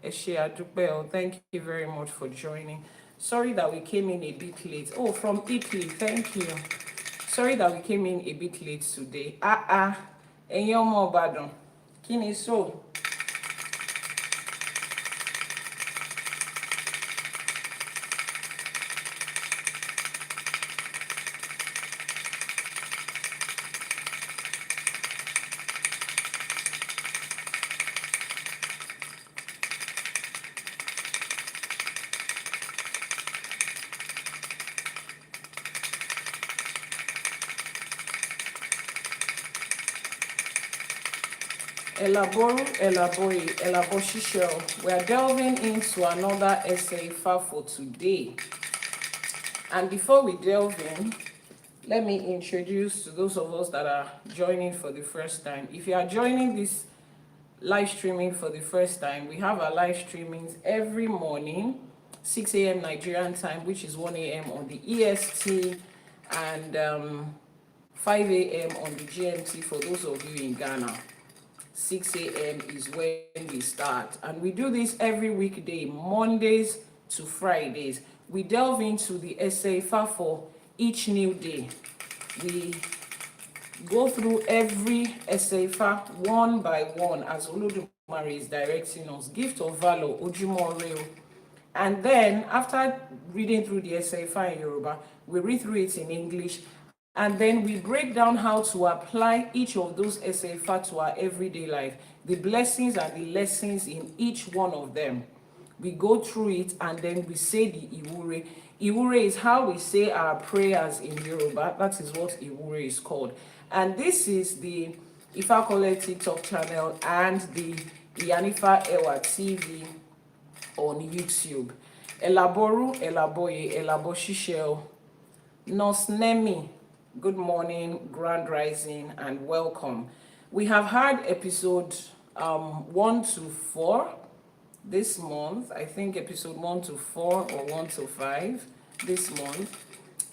Eshe Adupeo, thank you very much for joining. Sorry that we came in a bit late. Oh, from Italy, thank you. Sorry that we came in a bit late today. Ẹ̀yin ọmọ Ìbàdàn, kí ni so? Elaboshisho. We are delving into another essay far for today. And before we delve in, let me introduce to those of us that are joining for the first time. If you are joining this live streaming for the first time, we have our live streamings every morning, 6 a.m. Nigerian time, which is 1 a.m. on the EST, and 5 a.m. on the GMT for those of you in Ghana. 6 a.m. is when we start. And we do this every weekday, Mondays to Fridays. We delve into the essay for each new day. We go through every essay one by one as Olodumare is directing us. Gift of Valor, Ojúmọ́-ire. And then after reading through the essay in Yoruba, we read through it in English. And then we break down how to apply each of those essay to our everyday life, the blessings and the lessons in each one of them. We go through it and then we say the Iwure. Iwure is how we say our prayers in Yoruba. That is what Iwure is called. And this is the Ifakole TikTok channel and the Iyanifa Ewa TV on YouTube. Elaboru, Elaboye, Elaboshisho, Nosnemi. Good morning, grand rising, and welcome. We have had episode 1 to 4 this month. I think episode 1 to 4 or 1 to 5 this month.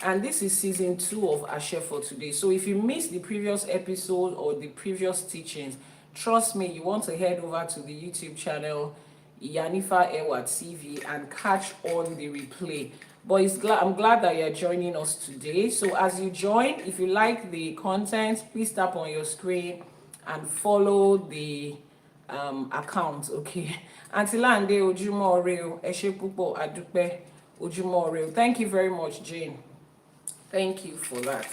And this is season 2 of Ashe for today. So if you missed the previous episode or the previous teachings, trust me, you want to head over to the YouTube channel, Iyanifa Ewa TV, and catch on the replay. But I'm glad that you're joining us today. So as you join, if you like the content, please tap on your screen and follow the account, okay? Antilande Ojúmọ́-ire, Eshe Púpọ̀ Adúpẹ́ Ojúmọ́-ire. Thank you very much, Jane. Thank you for that.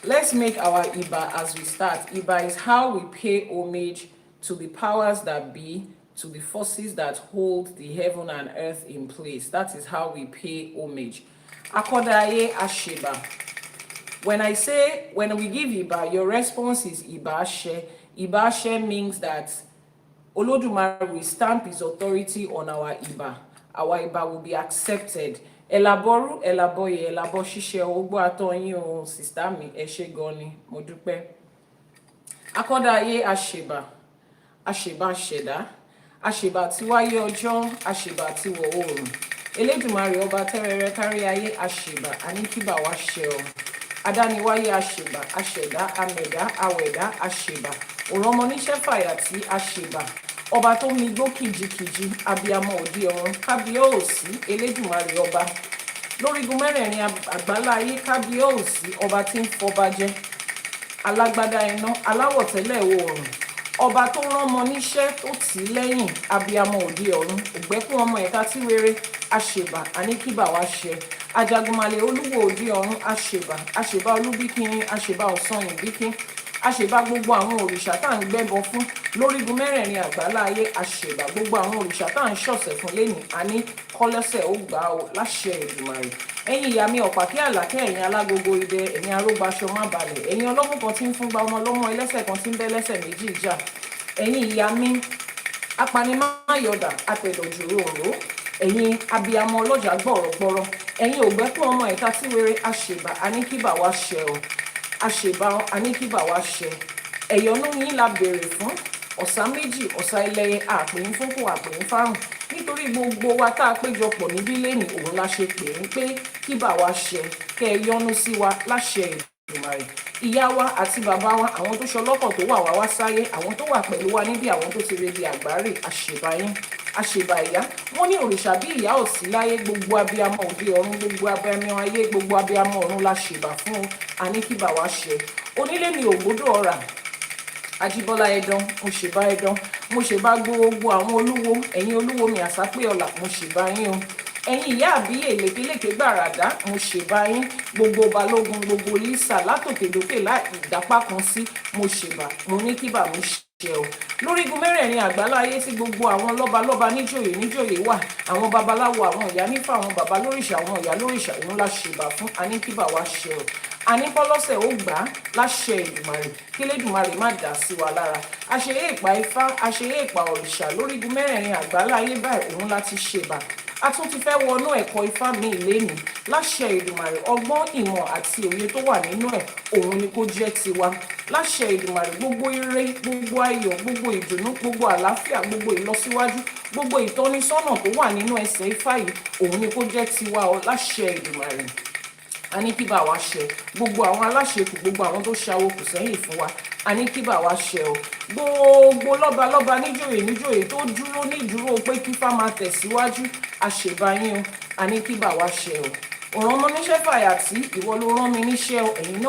Let's make our Iba as we start. Iba is how we pay homage to the powers that be, to the forces that hold the heaven and earth in place. That is how we pay homage. Akodaye Asheba. When we give Iba, your response is Iba Ashe. Iba Ashe means that Olodumare will stamp his authority on our Iba. Our Iba will be accepted. Elaboru, Elaboye, Elaboshishe, Ogbo Atoyin o, sister mi, Eshe Goni, mo dúpẹ́. Akodaye Asheba. Asheba Sheda. Àṣèbà tí wáyé ọjọ́, àṣèbà tí wọ̀ oòrùn. Elédùmarè ọba tẹ́rẹrẹ kárí ayé, àṣèbà àníkíbà wá ṣe ọ. Adániwáyé àṣèbà, àṣẹ̀dá, amẹ̀dá, awẹ̀dá, àṣèbà. Òrànmọ níṣẹ́ fàyàtì, àṣèbà. Ọba tó mi gbó kìjikìji, abiyamọ òde ọ̀run, kábíyèsí, Elédùmarè ọba. Lórígun mẹ́rẹ̀ẹ̀rin àgbálá ayé, kábíyèsí, ọba tí ń fọba jẹ. Alágbádá iná, aláwọ̀ tẹ́lẹ̀ oòrùn. Ọba tó rán ọmọ níṣẹ́ tó tì í lẹ́yìn, abiyamọ òde ọ̀run, ògbẹ́kún ọmọ ẹ̀ka tí rere, àṣèbà àníkíbà wá ṣe. Ajagunmalè olúwo òde ọ̀run, àṣèbà olúbíkín, àṣèbà ọ̀sanyìnbíkín, àṣèbà gbogbo àwọn òrìṣà tá à ń gbẹ́bọ fún lórígun mẹ́rẹ̀ẹ̀rin àgbálá ayé, àṣèbà gbogbo àwọn òrìṣà tá à ń ṣọ̀sẹ̀ fún lẹ́nìí, àní kọ́lẹ́sẹ̀ ó gbà ó láṣẹ Èdùmàrè. Ẹ̀yin ìyá mi ọ̀pàkí àlàkẹ́, ẹ̀yin alágogo idẹ, ẹ̀yin arógbaṣọ má balẹ̀, ẹ̀yin ọlọ́mú kan tí ń fún gba ọmọ ọlọ́mọ ẹlẹ́sẹ̀ kan tí ń bẹ́ lẹ́sẹ̀ méjì jà, ẹ̀yin ìyá mi apanimáyọ̀dà apẹ̀dọ̀jòrò òró, ẹ̀yin abiyamọ ọlọ́jà gbọ̀rọ̀gbọ̀rọ̀, ẹ̀yin ògbẹ́kún ọmọ ẹ̀ka tí wéré, àṣèbà àníkíbà wá ṣe ọ, àṣèbà àníkíbà wá ṣe. Ẹ̀yọ́nú yín la béèrè fún, ọ̀sá méjì ọ̀sá ẹlẹ́yẹ, àpèyìn fúnkù àpèyìn fárùn, nítorí gbogbo wa tá a péjọpọ̀ níbí lẹ́nìí, òun la ṣe pè é pé kíbà wá ṣe, kẹ́ ẹ yọ́nú sí wa láṣẹ Èdùmàrè. Ìyá wa àti bàbá wa, àwọn tó ṣọlọ́kọ̀ tó wà wá sáyé, àwọn tó wà pẹ̀lú wa níbí, àwọn tó ti rebi àgbáre, àṣèbáyín. àṣèbà ìyá wọ́n ní òrìṣà bí ìyá ò sí láyé, gbogbo abiyamọ òde ọ̀run, gbogbo abiyamọ ayé, gbogbo abiyamọ ọ̀run la ṣèbà fún o. A ní kí bà wá ṣe. Onílé mi ògbódò ọ̀rà, Ajíbọ́lá Ẹdán, mo ṣèbà Ẹdán, mo ṣèbà gbogbo àwọn olúwo, ẹ̀yin olúwo mi àsápé ọ̀la, mo ṣèbà yín o. Ẹ̀yin ìyá àbíyè lékeléké gbàràdá, mo ṣèbà yín. Gbogbo balógun, gbogbo lísà látòkèdókè láì ìdápá kan sí, mo ṣèbà, mo ní kí bà mí ṣe o. Lórígun mẹ́rẹ̀ẹ̀rin àgbáláyé tí gbogbo àwọn lọ́balọ́ba níjòyè wà, àwọn babaláwo, àwọn ìyá nífà, àwọn bàbá lóríṣà, àwọn ìyá lóríṣà, òun la ṣèbà fún. A ní kí bà wá ṣe o. A ní kọ́lọ́sẹ̀ ó gbà á láṣẹ Èdùmàrè, kí Lédùmarè má dà sí wa lára. Àṣeyé ìpa ifá, àṣeyé ìpa òrìṣà lórígun mẹ́rẹ̀ẹ̀rin àgbáláyé báyìí, òun láti ṣèbà. A tún ti fẹ́ wọnú ẹ̀kọ́ ifá mi lénìí láṣẹ Èdùmàrè. Ọgbọ́n, ìmọ̀ àti òye tó wà nínú ẹ̀, òun ni kó jẹ́ tiwa láṣẹ Èdùmàrè. Gbogbo ire, gbogbo ayọ̀, gbogbo ìdùnnú, gbogbo àlàáfíà, gbogbo ìlọsíwájú, gbogbo ìtọ́nisọ́nà tó wà nínú ẹsẹ̀ ifá yìí, òun ni kó jẹ́ tiwa o láṣẹ Èdùmàrè. A ní kí bà wá ṣe. Gbogbo àwọn aláṣekù, gbogbo àwọn tó ṣàwó kù sẹ́yìn fún wa, a ní kí bà wá ṣe o. Gbogbo lọ́balọ́ba níjòyè tó dúró nídúró pé kífá máa tẹ̀síwájú, àṣèbà yín o. A ní kí bà wá ṣe o. Òràn ọmọ níṣẹ́ fàyàtì, ìwọ ló rán mi níṣẹ́ o. Ẹ̀yin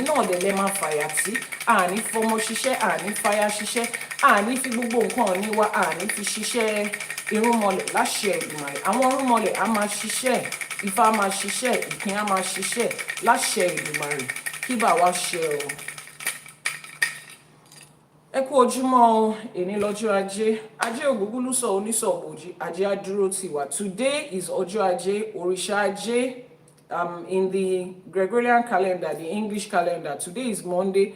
náà dẹ̀ lẹ́ máa fàyàtì. Àní fọmọ ṣiṣẹ́, àní fàyà ṣiṣẹ́, àní fi gbogbo nǹkan ní wa, àní fi ṣiṣẹ́ irúnmọlẹ̀ láṣẹ Èdùmàrè. Àwọn irúnmọlẹ̀ á máa ṣiṣẹ́, Ifá á máa ṣiṣẹ́, ìpín á máa ṣiṣẹ́ láṣẹ Èdùmàrè. Kí bà wá ṣe o. Ẹ kú ojúmọ́ o, èní lọ́jọ́ ajé. Ajé ògúngúlùsọ onísọ̀bòjì, ajé á dúró tì wá. Today is ọjọ́ ajé, òrìṣà ajé. In the Gregorian calendar, the English calendar, today is Monday,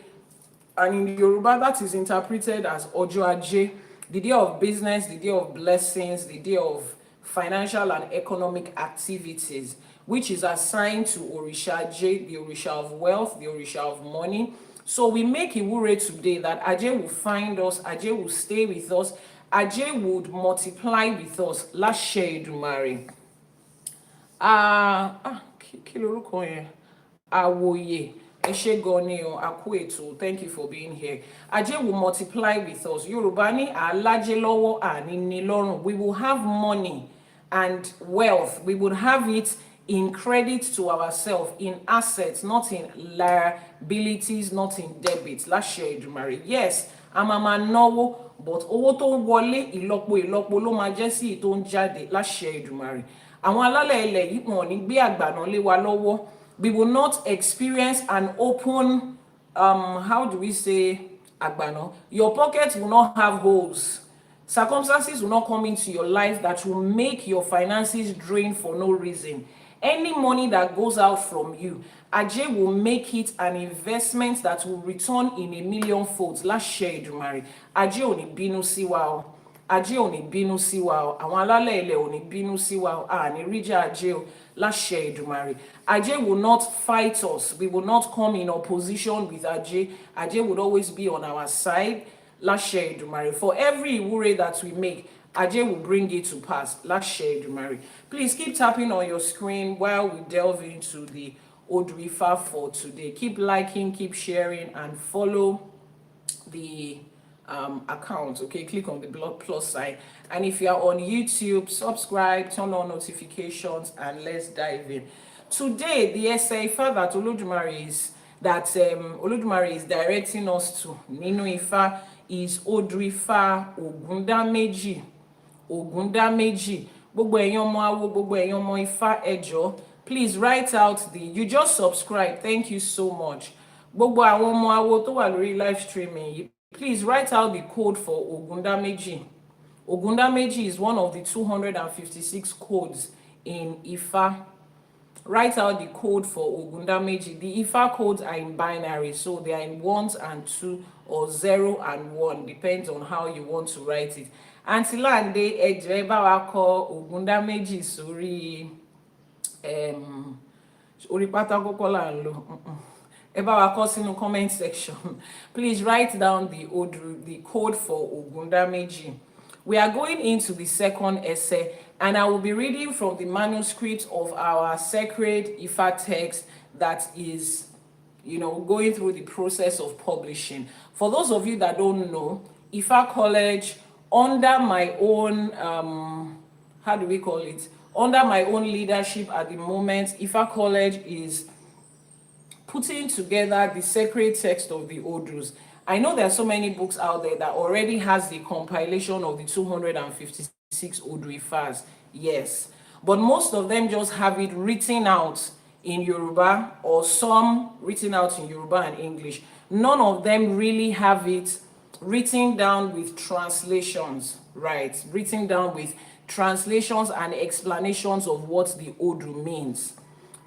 and in the Yoruba that is interpreted as ọjọ́ ajé, the day of business, the day of blessings, the day of financial and economic activities, which is assigned to Orisha Ajé, the Orisha of wealth, the Orisha of money. So we make Iwure today that Ajé will find us, Ajé will stay with us, Ajé would multiply with us. Láṣẹ Èdùmàrè. Kí lorúkọ yẹn? Àwòyè. Ẹ ṣé gan ni o, a kú ètò. Thank you for being here. Ajé will multiply with us. Yorùbá ní àlájé lọ́wọ́ àní ní lọ́rùn. We will have money and wealth. We would have it in credit to ourselves, in assets, not in liabilities, not in debit. Láṣẹ Èdùmàrè. Yes, a máa máa náwó, but owó tó ń wọlé ìlọ́po ló máa jẹ́ sí tó ń jáde. Láṣẹ Èdùmàrè. Àwọn alálẹ̀ ilẹ̀ yìí wọn ò ní gbé àgbàná lé wa lọ́wọ́. We will not experience an open, how do we say, agbano? Your pockets will not have holes. Circumstances will not come into your life that will make your finances drain for no reason. Any money that goes out from you, Ajé will make it an investment that will return in a million folds. Láṣẹ Èdùmàrè. Ajé ò ní bínú sí wa o. Ajé ò ní bínú sí wa o. Àwọn alálẹ̀ ilẹ̀ ò ní bínú sí wa o. Àní ríjà Ajé o. Láṣẹ Èdùmàrè. Ajé will not fight us. We will not come in opposition with Ajé. Ajé would always be on our side. Láṣẹ Èdùmàrè. For every Iwure that we make, Ajé will bring it to pass. Láṣẹ Èdùmàrè. Please keep tapping on your screen while we delve into the Odù Ifá for today. Keep liking, keep sharing, and follow the account. Okay, click on the plus sign, and if you are on YouTube, subscribe, turn on notifications, and let's dive in. Today the essay that Olódùmarè is directing us to nínú Ifá is Odù Ifá Ògúndáméjì. Ògúndáméjì. Gbogbo ẹ̀yin ọmọ awo, gbogbo ẹ̀yin ọmọ Ifá, ẹ jọ̀ọ́, please write out you just subscribe. Thank you so much. Gbogbo àwọn ọmọ awo tó wà lórí live streaming, please write out the code for Ògúndáméjì. Ògúndáméjì is one of the 256 codes in Ifá. Write out the code for Ògúndáméjì. The Ifá codes are in binary, so they are in 1s and 2 or 0 and 1, depends on how you want to write it. Aunty Lande, ẹ jọ̀ọ́ ẹ bá wa kọ Ògúndáméjì sórí orí pátákó kọ́ là ń lò. Ẹ bá wa kọ sínú comment section. Please write down the code for Ògúndáméjì. We are going into the second essay, and I will be reading from the manuscript of our sacred Ifá text that is, going through the process of publishing. For those of you that don't know, Ifá College under my own, how do we call it? Under my own leadership at the moment, Ifa College is putting together the sacred text of the Odus. I know there are so many books out there that already has the compilation of the 256 Odu Ifas, yes. But most of them just have it written out in Yoruba, or some written out in Yoruba and English. None of them really have it written down with translations, right? Written down with translations and explanations of what the Odu means.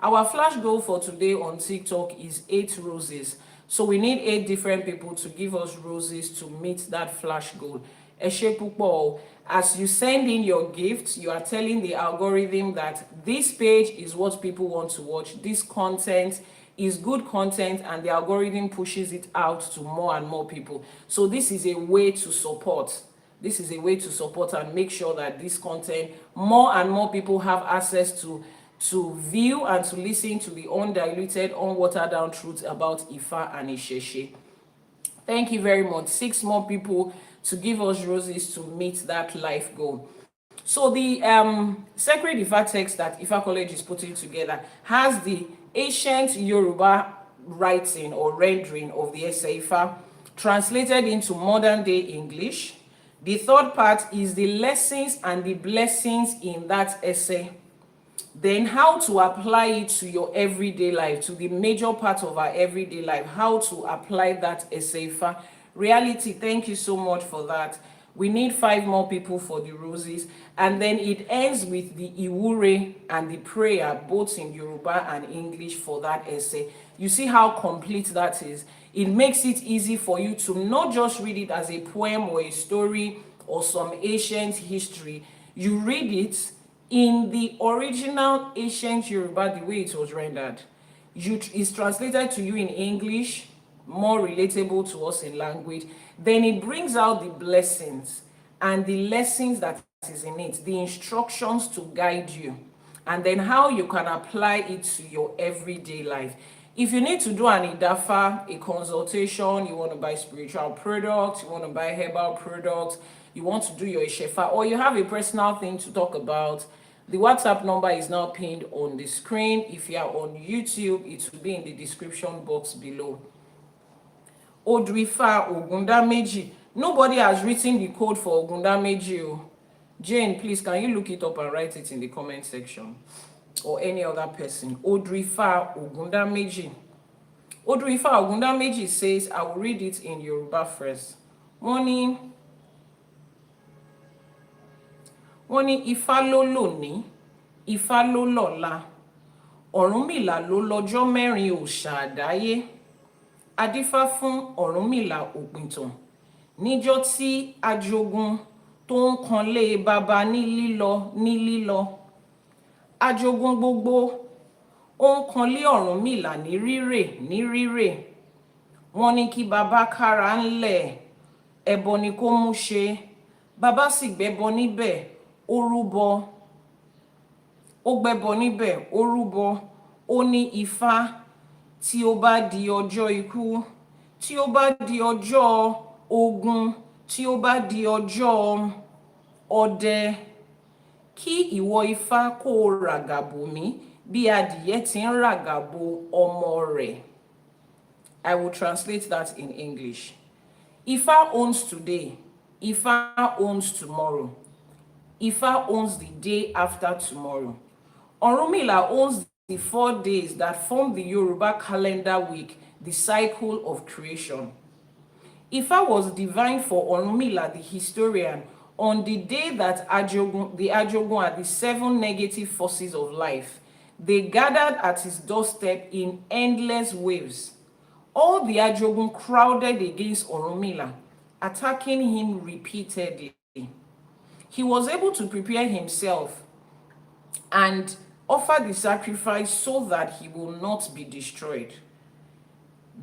Our flash goal for today on TikTok is 8 roses. So we need 8 different people to give us roses to meet that flash goal. Eshe pupo, as you send in your gifts, you are telling the algorithm that this page is what people want to watch. This content is good content, and the algorithm pushes it out to more and more people. So this is a way to support. This is a way to support and make sure that this content, more and more people have access to view and to listen to the undiluted, unwatered down truth about Ifa and Isheshe. Thank you very much. 6 more people to give us roses to meet that life goal. So the sacred Ifa text that Ifa College is putting together has the ancient Yoruba writing or rendering of the Ese Ifa translated into modern day English. The third part is the lessons and the blessings in that essay. Then how to apply it to your everyday life, to the major part of our everyday life, how to apply that Ese Ifa. Reality, thank you so much for that. We need 5 more people for the roses. And then it ends with the Iwure and the prayer, both in Yoruba and English, for that essay. You see how complete that is. It makes it easy for you to not just read it as a poem or a story or some ancient history. You read it in the original ancient Yoruba, the way it was rendered. It's translated to you in English, more relatable to us in language. Then it brings out the blessings and the lessons that is in it, the instructions to guide you, and then how you can apply it to your everyday life. If you need to do an Idafa, a consultation, you want to buy spiritual products, you want to buy herbal products, you want to do your Ishefa, or you have a personal thing to talk about, the WhatsApp number is now pinned on the screen. If you are on YouTube, it will be in the description box below. Odu Ifa Ogundameji. Nobody has written the code for Ogundameji. Jane, please, can you look it up and write it in the comment section? Or any other person. Odu Ifa Ogundameji. Odu Ifa Ogundameji says, I will read it in Yoruba first. Wọ́n ní Ifá ló lónìí, Ifá ló lọ́la, Ọ̀rúnmìlà ló lọ́jọ́ mẹ́rin òòṣà àdáyé. Adífá fún Ọ̀rúnmìlà òpìtàn níjọ́ tí ajogun tó ń kanlé baba ní lílọ. Ajogun gbogbo ó ń kanlé Ọ̀rúnmìlà ní rírè. Wọ́n ní kí baba kára ńlẹ̀, ẹbọ ni kó mú ṣe. Baba sì gbẹ́bọ níbẹ̀, ó rúbọ. Ó gbẹ́bọ níbẹ̀, ó rúbọ. Ó ní Ifá, tí ó bá di ọjọ́ ikú, tí ó bá di ọjọ́ ogun, tí ó bá di ọjọ́ ọdẹ, kí ìwọ Ifá kó ràgàbò mí bí adìyẹ tí ń ràgàbò ọmọ rẹ̀. I will translate that in English. Ifá owns today, Ifá owns tomorrow. Ifá owns the day after tomorrow. Ọ̀rúnmìlà owns the 4 days that form the Yoruba calendar week, the cycle of creation. Ifa was divine for Ọ̀rúnmìlà, the historian, on the day that the Ajogun are the 7 negative forces of life. They gathered at his doorstep in endless waves. All the Ajogun crowded against Ọ̀rúnmìlà, attacking him repeatedly. He was able to prepare himself and offer the sacrifice so that he will not be destroyed.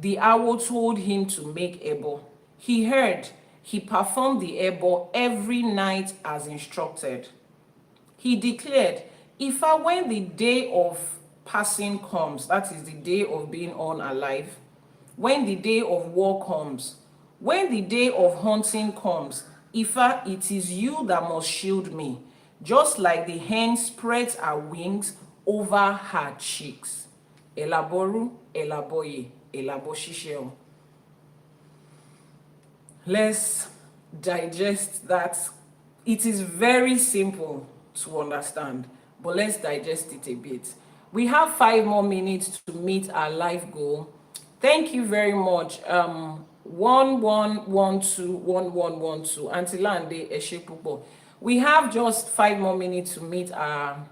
The Awo told him to make Ebo. He heard. He performed the Ebo every night as instructed. He declared, Ifa, when the day of passing comes, that is the day of being unalive, when the day of war comes, when the day of hunting comes, Ifa, it is you that must shield me, just like the hen spreads her wings over her cheeks. Elaboru, elaboye, elaboshishe. Let's digest that. It is very simple to understand, but let's digest it a bit. We have 5 more minutes to meet our life goal. Thank you very much. 11121112 Auntie Lande Eshepupo. We have just 5 more minutes to meet our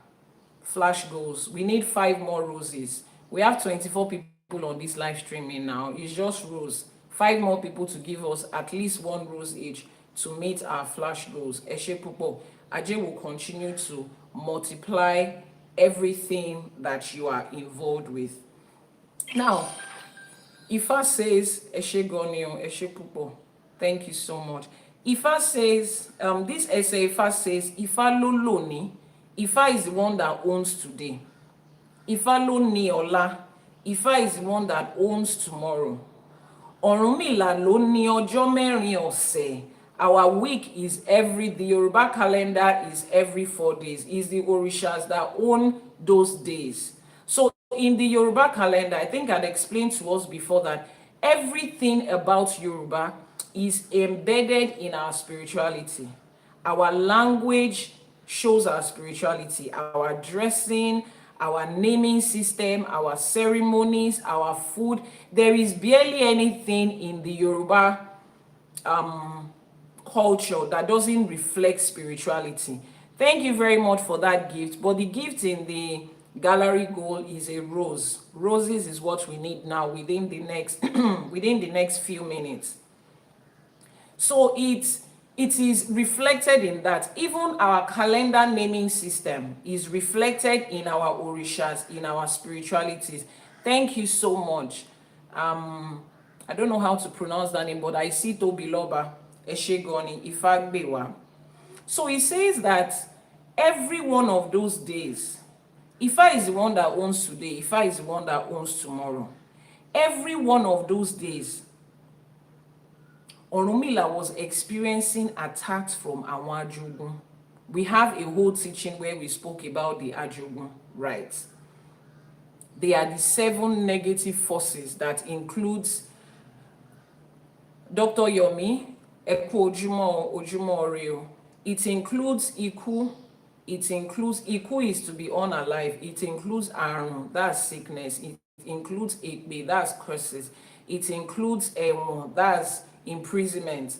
flash goals. We need 5 more roses. We have 24 people on this live streaming now. It's just rose. 5 more people to give us at least 1 rose each to meet our flash goals. Eshepupo. Ajay will continue to multiply everything that you are involved with. Now, Ifa says, Eshe Gonio, Eshe Pupo. Thank you so much. Ifa says, this essay, Ifa says, Ifa lo loni. Ifa is the one that owns today. Ifa lo ni ola. Ifa is the one that owns tomorrow. Ọ̀rúnmìlà ló ní ọjọ́ mẹ́rin ọ̀sẹ̀. Our week is the Yoruba calendar is every 4 days. It's the Orishas that own those days. So in the Yoruba calendar, I think I'd explained to us before that everything about Yoruba is embedded in our spirituality. Our language shows our spirituality, our dressing, our naming system, our ceremonies, our food. There is barely anything in the Yoruba culture that doesn't reflect spirituality. Thank you very much for that gift. But the gift in the gallery goal is a rose. Roses is what we need now within the next few minutes. So it is reflected in that. Even our calendar naming system is reflected in our orishas, in our spiritualities. Thank you so much. I don't know how to pronounce that name, but I see Tobiloba Eshegoni Ifagbewa. So he says that every one of those days, Ifa is the one that owns today, Ifa is the one that owns tomorrow. Every one of those days, Ọ̀rúnmìlà was experiencing attacks from àwọn Ajogun. We have a whole teaching where we spoke about the Ajogun, right? They are the 7 negative forces that includes Dr. Yomi, Eku Ojumo Oreo. It includes Iku. It includes Iku is to be unalive. It includes Arun, that's sickness. It includes Ekbe, that's curses. It includes Ewon, that's imprisonment.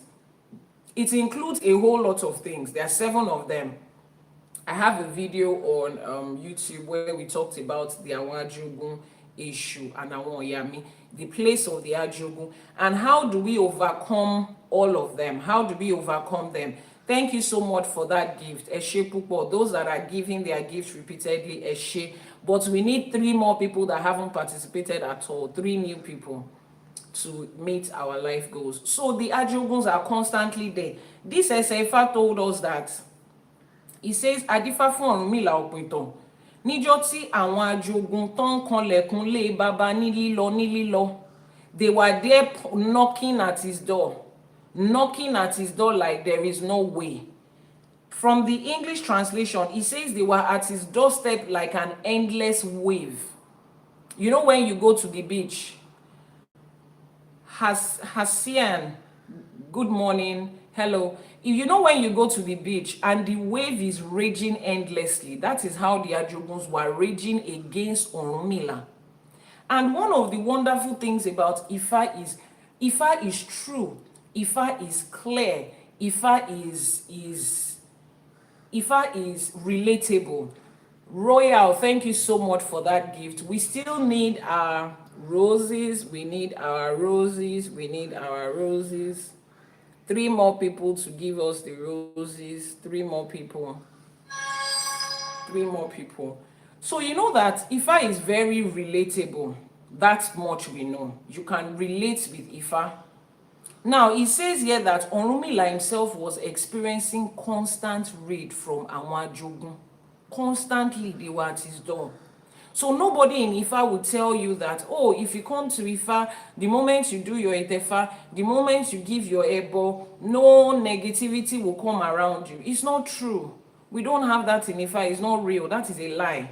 It includes a whole lot of things. There are 7 of them. I have a video on YouTube where we talked about the Awajogun issue and Awon Yami, the place of the Ajogun, and how do we overcome all of them? How do we overcome them? Thank you so much for that gift. Eshe Pupo. Those that are giving their gifts repeatedly, Eshe. But we need 3 more people that haven't participated at all. 3 new people to meet our life goals. So the Ajoguns are constantly there. This SFA told us that. He says, Adifa fún Ọ̀rúnmìlà òpìtàn. Níjọ́ tí àwọn Ajogun tán kanlẹ̀kùn lé baba ní lílọ. They were there knocking at his door. Knocking at his door like there is no way. From the English translation, it says they were at his doorstep like an endless wave. You know when you go to the beach, Hasian, good morning, hello. If you know when you go to the beach and the wave is raging endlessly, that is how the Ajoguns were raging against Ọ̀rúnmìlà. And one of the wonderful things about Ifa is true, Ifa is clear, Ifa is relatable. Royal, thank you so much for that gift. We still need our roses. We need our roses. 3 more people to give us the roses. 3 more people. 3 more people. So you know that Ifa is very relatable. That much we know. You can relate with Ifa. Now, it says here that Ọ̀rúnmìlà himself was experiencing constant raid from àwọn Ajogun. Constantly, they were at his door. So nobody in Ifa would tell you that, oh, if you come to Ifa, the moment you do your Etefa, the moment you give your Ebo, no negativity will come around you. It's not true. We don't have that in Ifa. It's not real. That is a lie.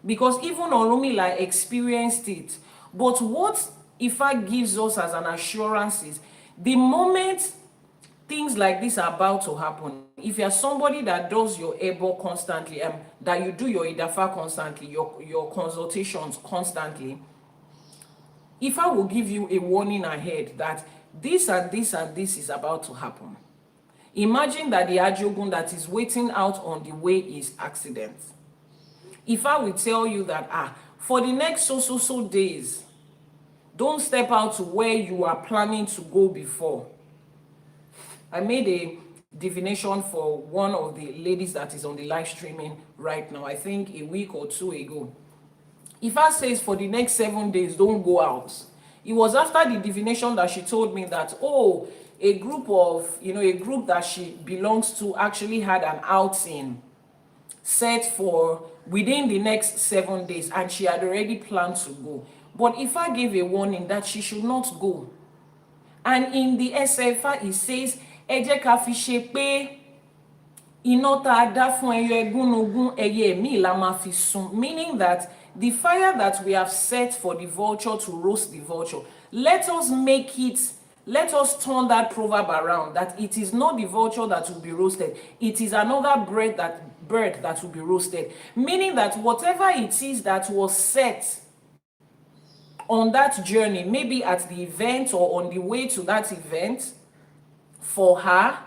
Because even Orunmila experienced it. But what Ifa gives us as an assurance is, the moment things like this are about to happen, if you're somebody that does your Ebo constantly, that you do your Idafa constantly, your consultations constantly, Ifa will give you a warning ahead that this and this and this is about to happen. Imagine that the Ajogun that is waiting out on the way is accident. Ifa will tell you that, for the next so days, don't step out to where you are planning to go before. I made a divination for one of the ladies that is on the live streaming right now, I think a week or two ago. Ifa says for the next 7 days, don't go out. It was after the divination that she told me that, oh, a group that she belongs to actually had an outing set for within the next 7 days, and she had already planned to go. But Ifa gave a warning that she should not go. And in the SFA, it says, Eje ka fi ṣe pé iná tá dá fún ẹyọ egúnnugún ẹyẹ mi la máa fi sun, meaning that the fire that we have set for the vulture to roast the vulture, let us turn that proverb around, that it is not the vulture that will be roasted, it is another bird that will be roasted. Meaning that whatever it is that was set on that journey, maybe at the event or on the way to that event, for her,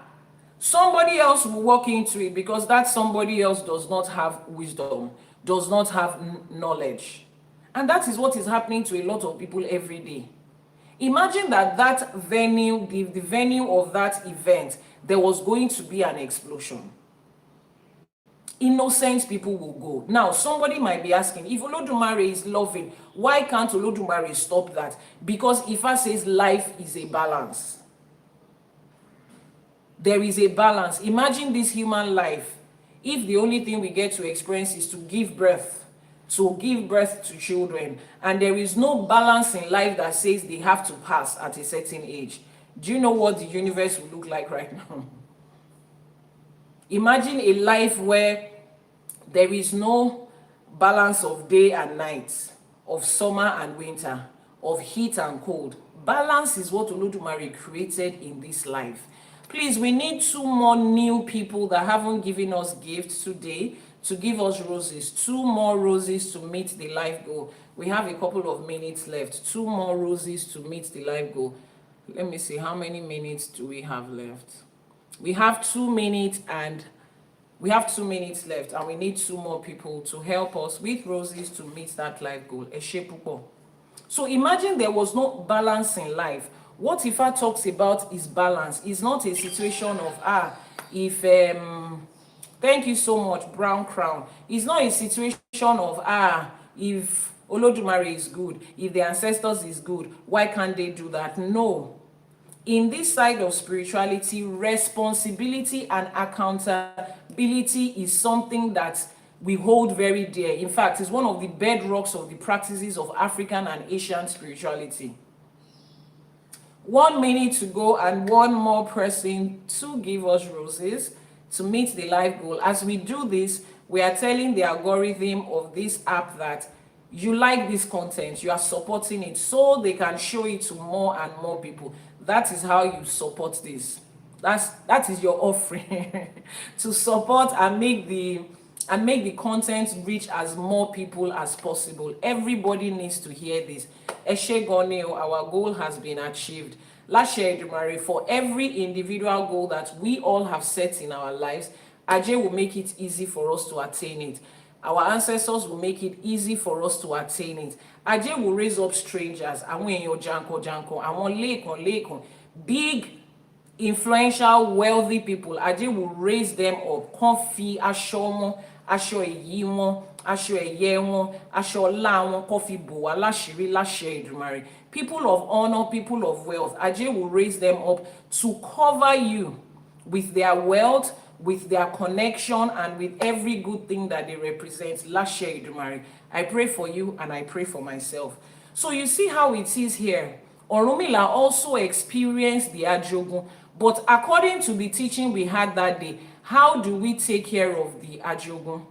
somebody else will walk into it, because that somebody else does not have wisdom, does not have knowledge. And that is what is happening to a lot of people every day. Imagine that venue, the venue of that event, there was going to be an explosion. Innocent people will go. Now, somebody might be asking, if Olodumare is loving, why can't Olodumare stop that? Because Ifa says life is a balance. There is a balance. Imagine this human life, if the only thing we get to experience is to give birth to children, and there is no balance in life that says they have to pass at a certain age. Do you know what the universe will look like right now? Imagine a life where there is no balance of day and night, of summer and winter, of heat and cold. Balance is what Olodumare created in this life. Please, we need 2 more new people that haven't given us gifts today to give us roses. 2 more roses to meet the life goal. We have a couple of minutes left. 2 more roses to meet the life goal. Let me see, how many minutes do we have left? We have 2 minutes and we have 2 minutes left, and we need 2 more people to help us with roses to meet that life goal. So imagine there was no balance in life. What Ifa talks about is balance. It's not a situation of, thank you so much, Brown Crown. It's not a situation of, if Olodumare is good, if the ancestors is good, why can't they do that? No. In this side of spirituality, responsibility and accountability is something that we hold very dear. In fact, it's one of the bedrocks of the practices of African and Asian spirituality. 1 minute to go, and 1 more person to give us roses to meet the life goal. As we do this, we are telling the algorithm of this app that you like this content, you are supporting it, so they can show it to more and more people. That is how you support this. That is your offering to support and make the content reach as more people as possible. Everybody needs to hear this. Eshegoneo, our goal has been achieved. Last year, for every individual goal that we all have set in our lives, Ajay will make it easy for us to attain it. Our ancestors will make it easy for us to attain it. Ajay will raise up strangers, big, influential, wealthy people. Ajay will raise them up. Kofi, Ashomo, Asho Eyimo, Asho Eyemo, Asho Lawon, Kofi Boa, Lashiri, Lashe Edumare. People of honor, people of wealth. Ajay will raise them up to cover you with their wealth, with their connection and with every good thing that they represent. Last year, Idumari, I pray for you and I pray for myself. So you see how it is here. Orunmila also experienced the Ajogun, but according to the teaching we had that day, how do we take care of the Ajogun?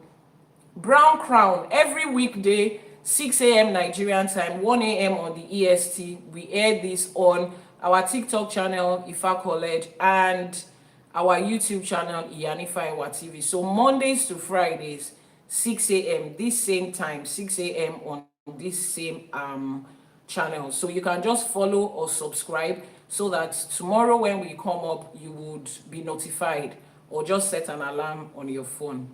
Brown Crown, every weekday, 6 a.m. Nigerian time, 1 a.m. on the EST. We air this on our TikTok channel, Ifa College, and our YouTube channel, Iyanifa Ewa TV. So Mondays to Fridays, 6 a.m. this same time, 6 a.m. on this same channel. So you can just follow or subscribe so that tomorrow when we come up, you would be notified, or just set an alarm on your phone.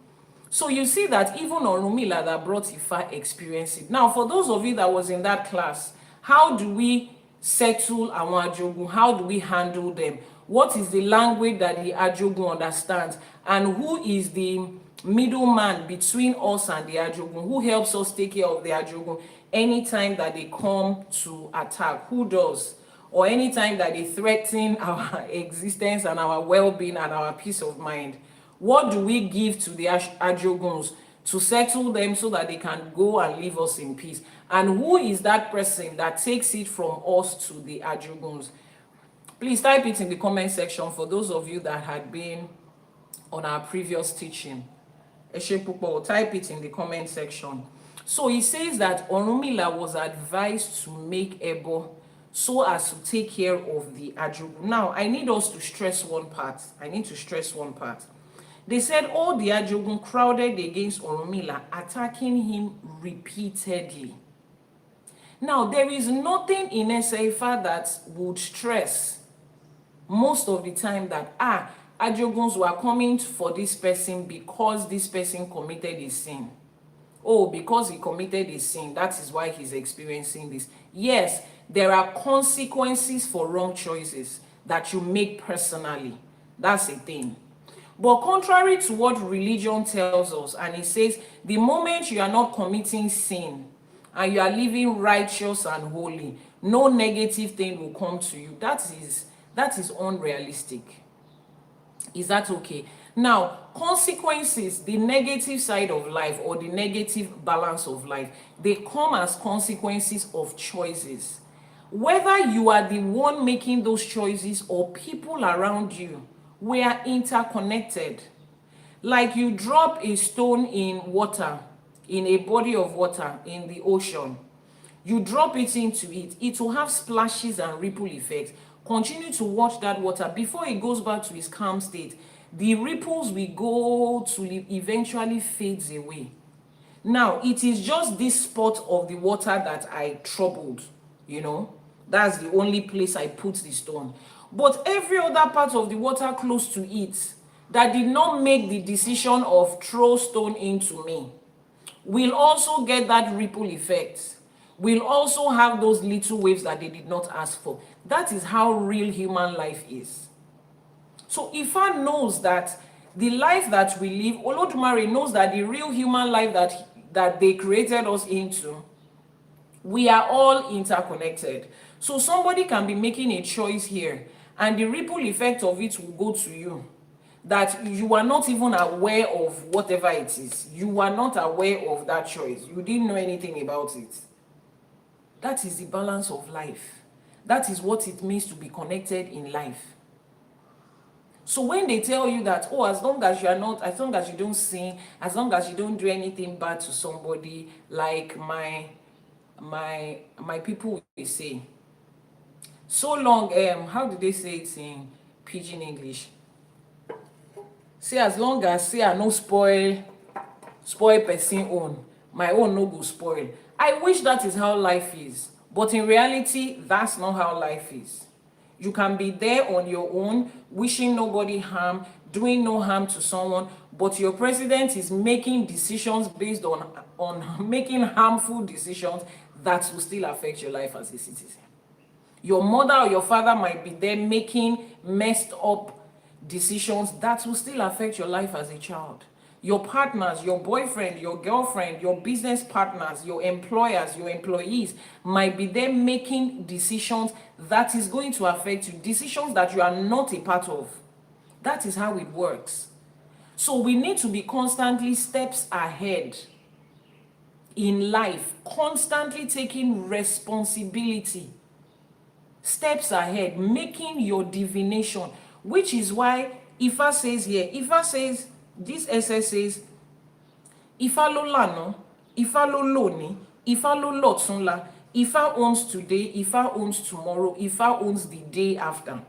So you see that even Orunmila that brought Ifa experienced it. Now, for those of you that was in that class, how do we settle our Ajogun? How do we handle them? What is the language that the Ajogun understands? And who is the middleman between us and the Ajogun? Who helps us take care of the Ajogun anytime that they come to attack? Who does? Or anytime that they threaten our existence and our well-being and our peace of mind? What do we give to the Ajoguns to settle them so that they can go and leave us in peace? And who is that person that takes it from us to the Ajoguns? Please type it in the comment section for those of you that had been on our previous teaching. Eshepupo, type it in the comment section. So he says that Orunmila was advised to make Ebo so as to take care of the Ajogun. Now, I need us to stress one part. They said all the Ajogun crowded against Orunmila, attacking him repeatedly. Now, there is nothing in Eseifa that would stress most of the time that, Ajoguns were coming for this person because this person committed a sin. Oh, because he committed a sin, that is why he's experiencing this. Yes, there are consequences for wrong choices that you make personally. That's a thing. But contrary to what religion tells us, and it says, the moment you are not committing sin and you are living righteous and holy, no negative thing will come to you. That is unrealistic. Is that okay? Now, consequences, the negative side of life or the negative balance of life, they come as consequences of choices. Whether you are the one making those choices or people around you, we are interconnected. Like you drop a stone in water, in a body of water, in the ocean. You drop it into it, it will have splashes and ripple effects. Continue to watch that water. Before it goes back to its calm state, the ripples will go to eventually fades away. Now, it is just this spot of the water that I troubled, That's the only place I put the stone. But every other part of the water close to it that did not make the decision of throw stone into me will also get that ripple effect, will also have those little waves that they did not ask for. That is how real human life is. So Ifa knows that the life that we live, Olodumare knows that the real human life that they created us into, we are all interconnected. So somebody can be making a choice here, and the ripple effect of it will go to you, that you are not even aware of whatever it is. You are not aware of that choice. You didn't know anything about it. That is the balance of life. That is what it means to be connected in life. So when they tell you that, as long as you don't sin, as long as you don't do anything bad to somebody, like my people will say, so long, how do they say it in Pidgin English? Say as long as I no spoil person own, my own no go spoil. I wish that is how life is, but in reality, that's not how life is. You can be there on your own, wishing nobody harm, doing no harm to someone, but your president is making decisions based on making harmful decisions that will still affect your life as a citizen. Your mother or your father might be there making messed up decisions that will still affect your life as a child. Your partners, your boyfriend, your girlfriend, your business partners, your employers, your employees might be there making decisions that is going to affect you, decisions that you are not a part of. That is how it works. So we need to be constantly steps ahead in life, constantly taking responsibility, steps ahead, making your divination, which is why Ifa says here, Ifa says, this essay says, Ifa lo lana, Ifa lo loni, Ifa lo lotsunla, Ifa owns today, Ifa owns tomorrow, Ifa owns the day after.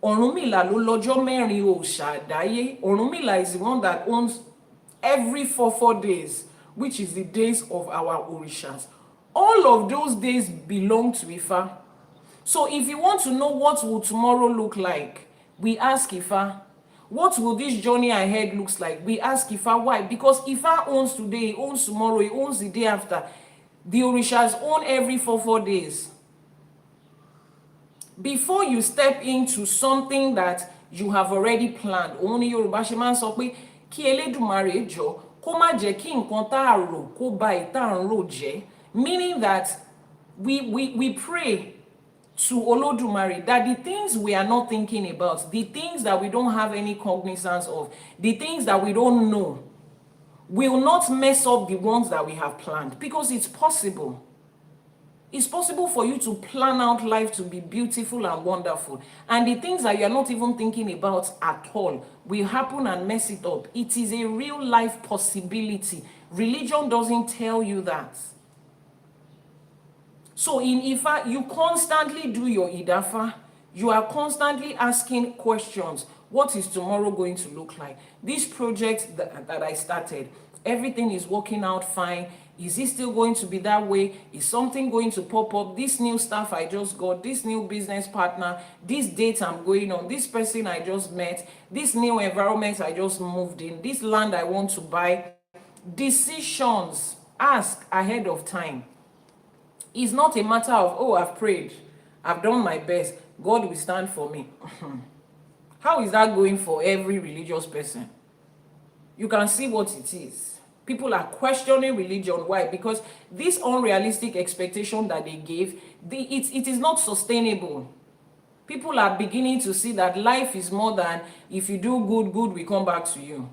Ọ̀rúnmìlà ló lọ́jọ́ mẹ́rin òòṣà àdáyé. Ọ̀rúnmìlà is the one that owns every 4 days, which is the days of our orishas. All of those days belong to Ifa. So if you want to know what will tomorrow look like, we ask Ifa. What will this journey ahead looks like? We ask Ifa. Why? Because Ifa owns today, he owns tomorrow, he owns the day after. The orishas own every 4 days. Before you step into something that you have already planned, òun ni Yorùbá ṣe máa ń sọ pé kí Elédùmarè jọ kó má jẹ́ kí nǹkan tá a rò kó ba ìta ń rò jẹ́, meaning that we pray to Olódùmarè that the things we are not thinking about, the things that we don't have any cognizance of, the things that we don't know, will not mess up the ones that we have planned, because it's possible. It's possible for you to plan out life to be beautiful and wonderful. And the things that you're not even thinking about at all will happen and mess it up. It is a real life possibility. Religion doesn't tell you that. So in Ifa, you constantly do your Idafa. You are constantly asking questions. What is tomorrow going to look like? This project that I started, everything is working out fine. Is it still going to be that way? Is something going to pop up? This new staff I just got, this new business partner, this date I'm going on, this person I just met, this new environment I just moved in, this land I want to buy. Decisions, ask ahead of time. It's not a matter of, oh, I've prayed, I've done my best, God will stand for me. How is that going for every religious person? You can see what it is. People are questioning religion. Why? Because this unrealistic expectation that they gave, it is not sustainable. People are beginning to see that life is more than if you do good, good will come back to you.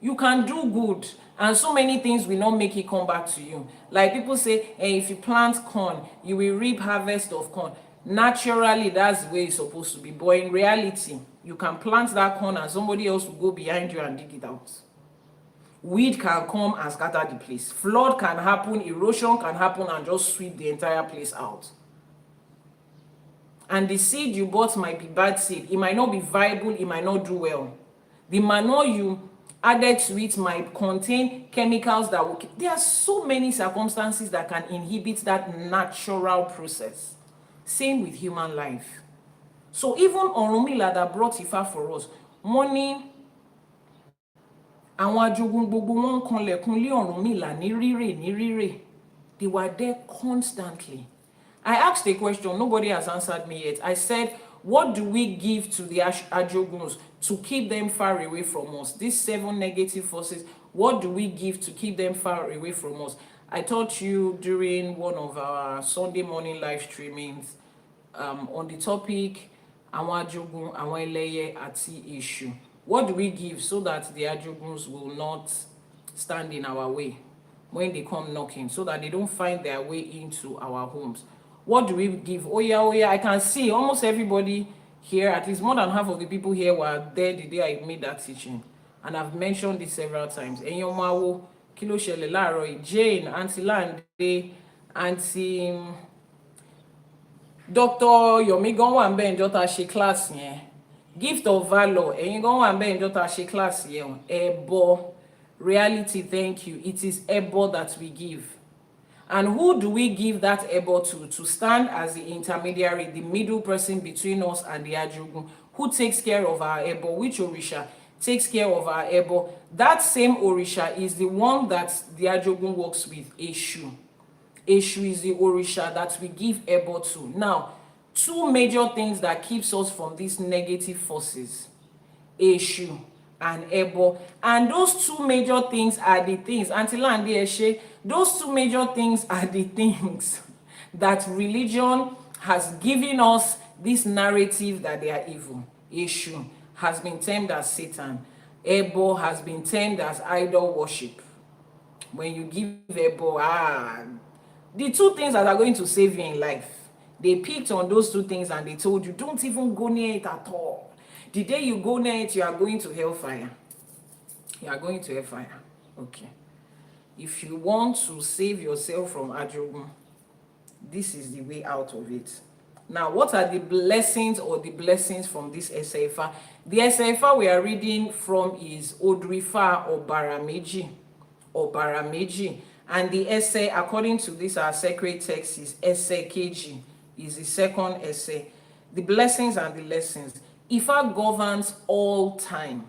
You can do good, and so many things will not make it come back to you. Like people say, hey, if you plant corn, you will reap harvest of corn. Naturally, that's the way it's supposed to be. But in reality, you can plant that corn and somebody else will go behind you and dig it out. Weed can come and scatter the place. Flood can happen, erosion can happen and just sweep the entire place out. And the seed you bought might be bad seed. It might not be viable, it might not do well. The manure you added to it might contain chemicals that will... There are so many circumstances that can inhibit that natural process. Same with human life. So even Ọ̀rúnmìlà that brought Ifa for us, money... Àwọn ajogun gbogbo wọn kanlẹ̀kùn lé Ọ̀rúnmìlà ní rírè. They were there constantly. I asked a question, nobody has answered me yet. I said, what do we give to the ajoguns to keep them far away from us? These 7 negative forces, what do we give to keep them far away from us? I taught you during one of our Sunday morning live streamings on the topic, àwọn ajogun, àwọn ẹlẹ́yẹ àti èṣù. What do we give so that the ajoguns will not stand in our way when they come knocking, so that they don't find their way into our homes? What do we give? Oh yeah, I can see almost everybody here, at least more than half of the people here were there the day I made that teaching. And I've mentioned this several times. Enyomawo, Kilo Shele Laroy, Jane, Auntie Lande, Auntie Dr. Yomi Gonwambe and Jota she class yeah. Gift of valor, ẹ̀yin gan wà ńbẹ̀ níjọ́ tá a ṣe class yẹn. Ẹbọ, reality, thank you. It is ẹbọ that we give. And who do we give that ẹbọ to? To stand as the intermediary, the middle person between us and the ajogun. Who takes care of our ẹbọ? Which Orisha takes care of our ẹbọ? That same Orisha is the one that the ajogun works with, Eshu. Eshu is the Orisha that we give ẹbọ to. Now, 2 major things that keeps us from these negative forces, Eshu and Ebo. And those 2 major things are the things, Auntie Landi Eshe, those 2 major things are the things that religion has given us this narrative that they are evil. Eshu has been termed as Satan. Ebo has been termed as idol worship. When you give Ebo, the two things that are going to save you in life, they picked on those two things and they told you, don't even go near it at all. The day you go near it, you are going to hellfire. You are going to hellfire. Okay. If you want to save yourself from Ajogun, this is the way out of it. Now, what are the blessings or the blessings from this Eseifa? The Eseifa we are reading from is Odrifa or Barameji. And the essay, according to this, our sacred text, is Essay KG, is the second essay. The blessings and the lessons. Ifa governs all time.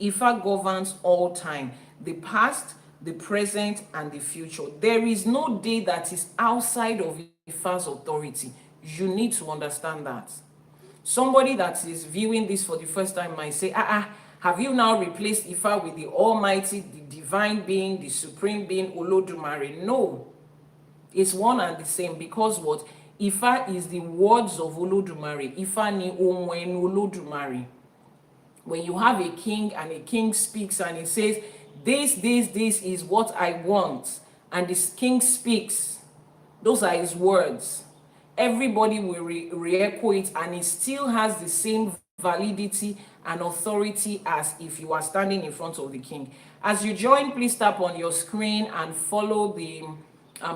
Ifa governs all time. The past, the present, and the future. There is no day that is outside of Ifa's authority. You need to understand that. Somebody that is viewing this for the first time might say, have you now replaced Ifa with the Almighty, the divine being, the supreme being, Olodumare? No. It's one and the same, because what? Ifa is the words of Olodumare. Ifa ni onwen Olodumare. When you have a king and a king speaks and he says, this is what I want, and this king speaks, those are his words. Everybody will re-echo it, and it still has the same validity and authority as if you are standing in front of the king. As you join, please tap on your screen and follow the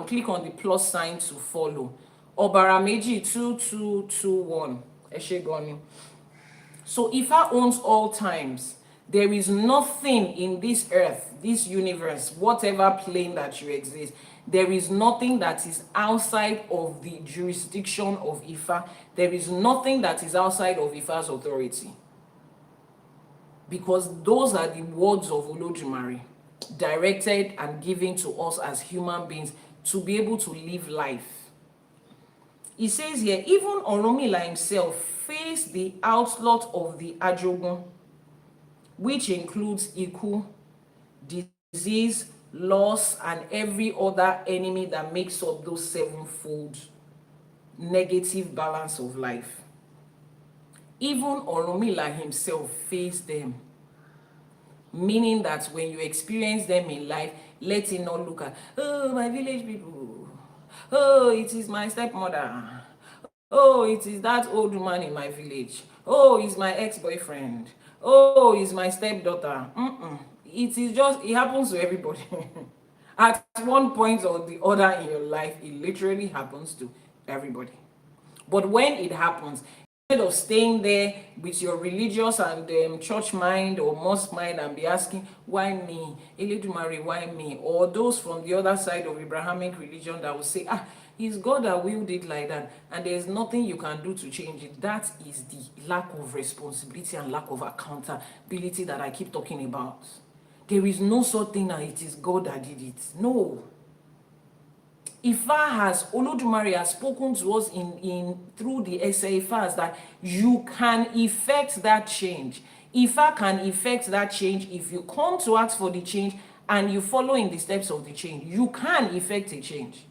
click on the plus sign to follow. Obarameji 2221. Eshegoni. So Ifa owns all times. There is nothing in this earth, this universe, whatever plane that you exist, there is nothing that is outside of the jurisdiction of Ifa. There is nothing that is outside of Ifa's authority. Because those are the words of Olodumare, directed and given to us as human beings to be able to live life. He says here, even Orunmila himself faced the onslaught of the Ajogun, which includes Iku, disease, loss, and every other enemy that makes up those sevenfold negative balance of life. Even Orunmila himself faced them. Meaning that when you experience them in life, let it not look at, oh, my village people. Oh, it is my stepmother. Oh, it is that old woman in my village. Oh, it's my ex-boyfriend. Oh, it's my stepdaughter. It is just, it happens to everybody. At one point or the other in your life, it literally happens to everybody. But when it happens, instead of staying there with your religious and church mind or mosque mind and be asking, why me? Eledumare, why me? Or those from the other side of Abrahamic religion that will say, it's God that willed it like that, and there's nothing you can do to change it. That is the lack of responsibility and lack of accountability that I keep talking about. There is no such thing that it is God that did it. No. Olodumare has spoken to us through the Eseifa that you can effect that change. Ifa can effect that change if you come to ask for the change and you follow in the steps of the change. You can effect a change.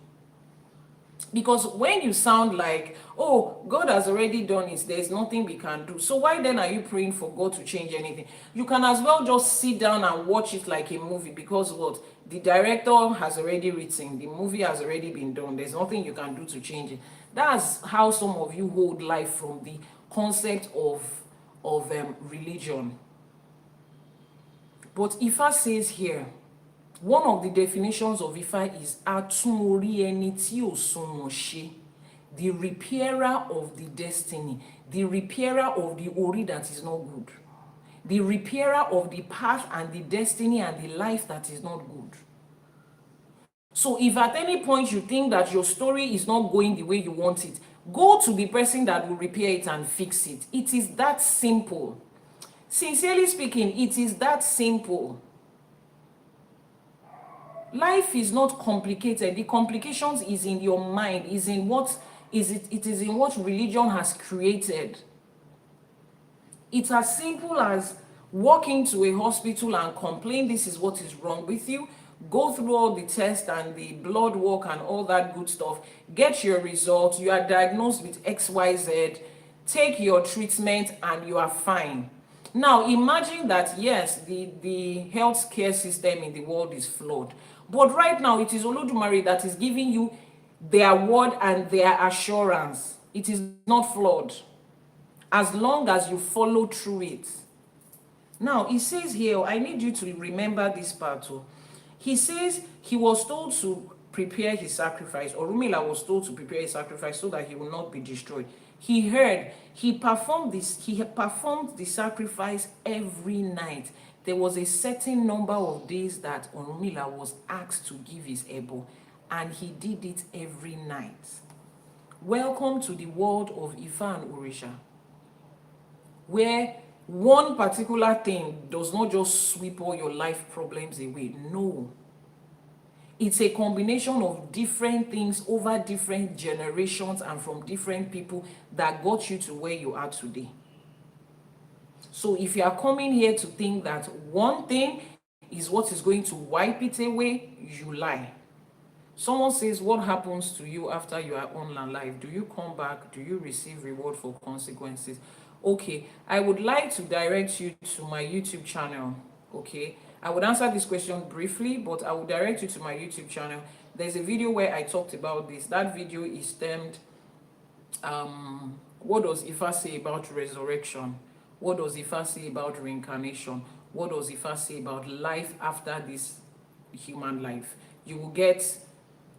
Because when you sound like, oh, God has already done it, there's nothing we can do. So why then are you praying for God to change anything? You can as well just sit down and watch it like a movie, because what? The director has already written, the movie has already been done. There's nothing you can do to change it. That's how some of you hold life from the concept of religion. But Ifa says here, one of the definitions of Ifa is Atumori eni tí ò sunwọ̀n ṣe, the repairer of the destiny, the repairer of the ori that is not good, the repairer of the path and the destiny and the life that is not good. So if at any point you think that your story is not going the way you want it, go to the person that will repair it and fix it. It is that simple. Sincerely speaking, it is that simple. Life is not complicated. The complications is in your mind, is in what is it is in what religion has created. It's as simple as walk into a hospital and complain this is what is wrong with you, go through all the tests and the blood work and all that good stuff, get your results, you are diagnosed with XYZ, take your treatment and you are fine. Now imagine that yes, the healthcare system in the world is flawed, but right now it is Olodumare that is giving you their word and their assurance. It is not flawed as long as you follow through it. Now he says here, I need you to remember this part too. He says he was told to prepare his sacrifice, or Rumila was told to prepare his sacrifice so that he will not be destroyed. He heard, he performed the sacrifice every night. There was a certain number of days that Orunmila was asked to give his ebo, and he did it every night. Welcome to the world of Ifa and Orisha, where one particular thing does not just sweep all your life problems away. No. It's a combination of different things over different generations and from different people that got you to where you are today. So if you are coming here to think that one thing is what is going to wipe it away, you lie. Someone says, what happens to you after you are on life? Do you come back? Do you receive reward for consequences? Okay, I would like to direct you to my YouTube channel. Okay, I would answer this question briefly, but I will direct you to my YouTube channel. There's a video where I talked about this. That video is termed what does Ifa say about resurrection? What does Ifa say about reincarnation? What does Ifa say about life after this human life? You will get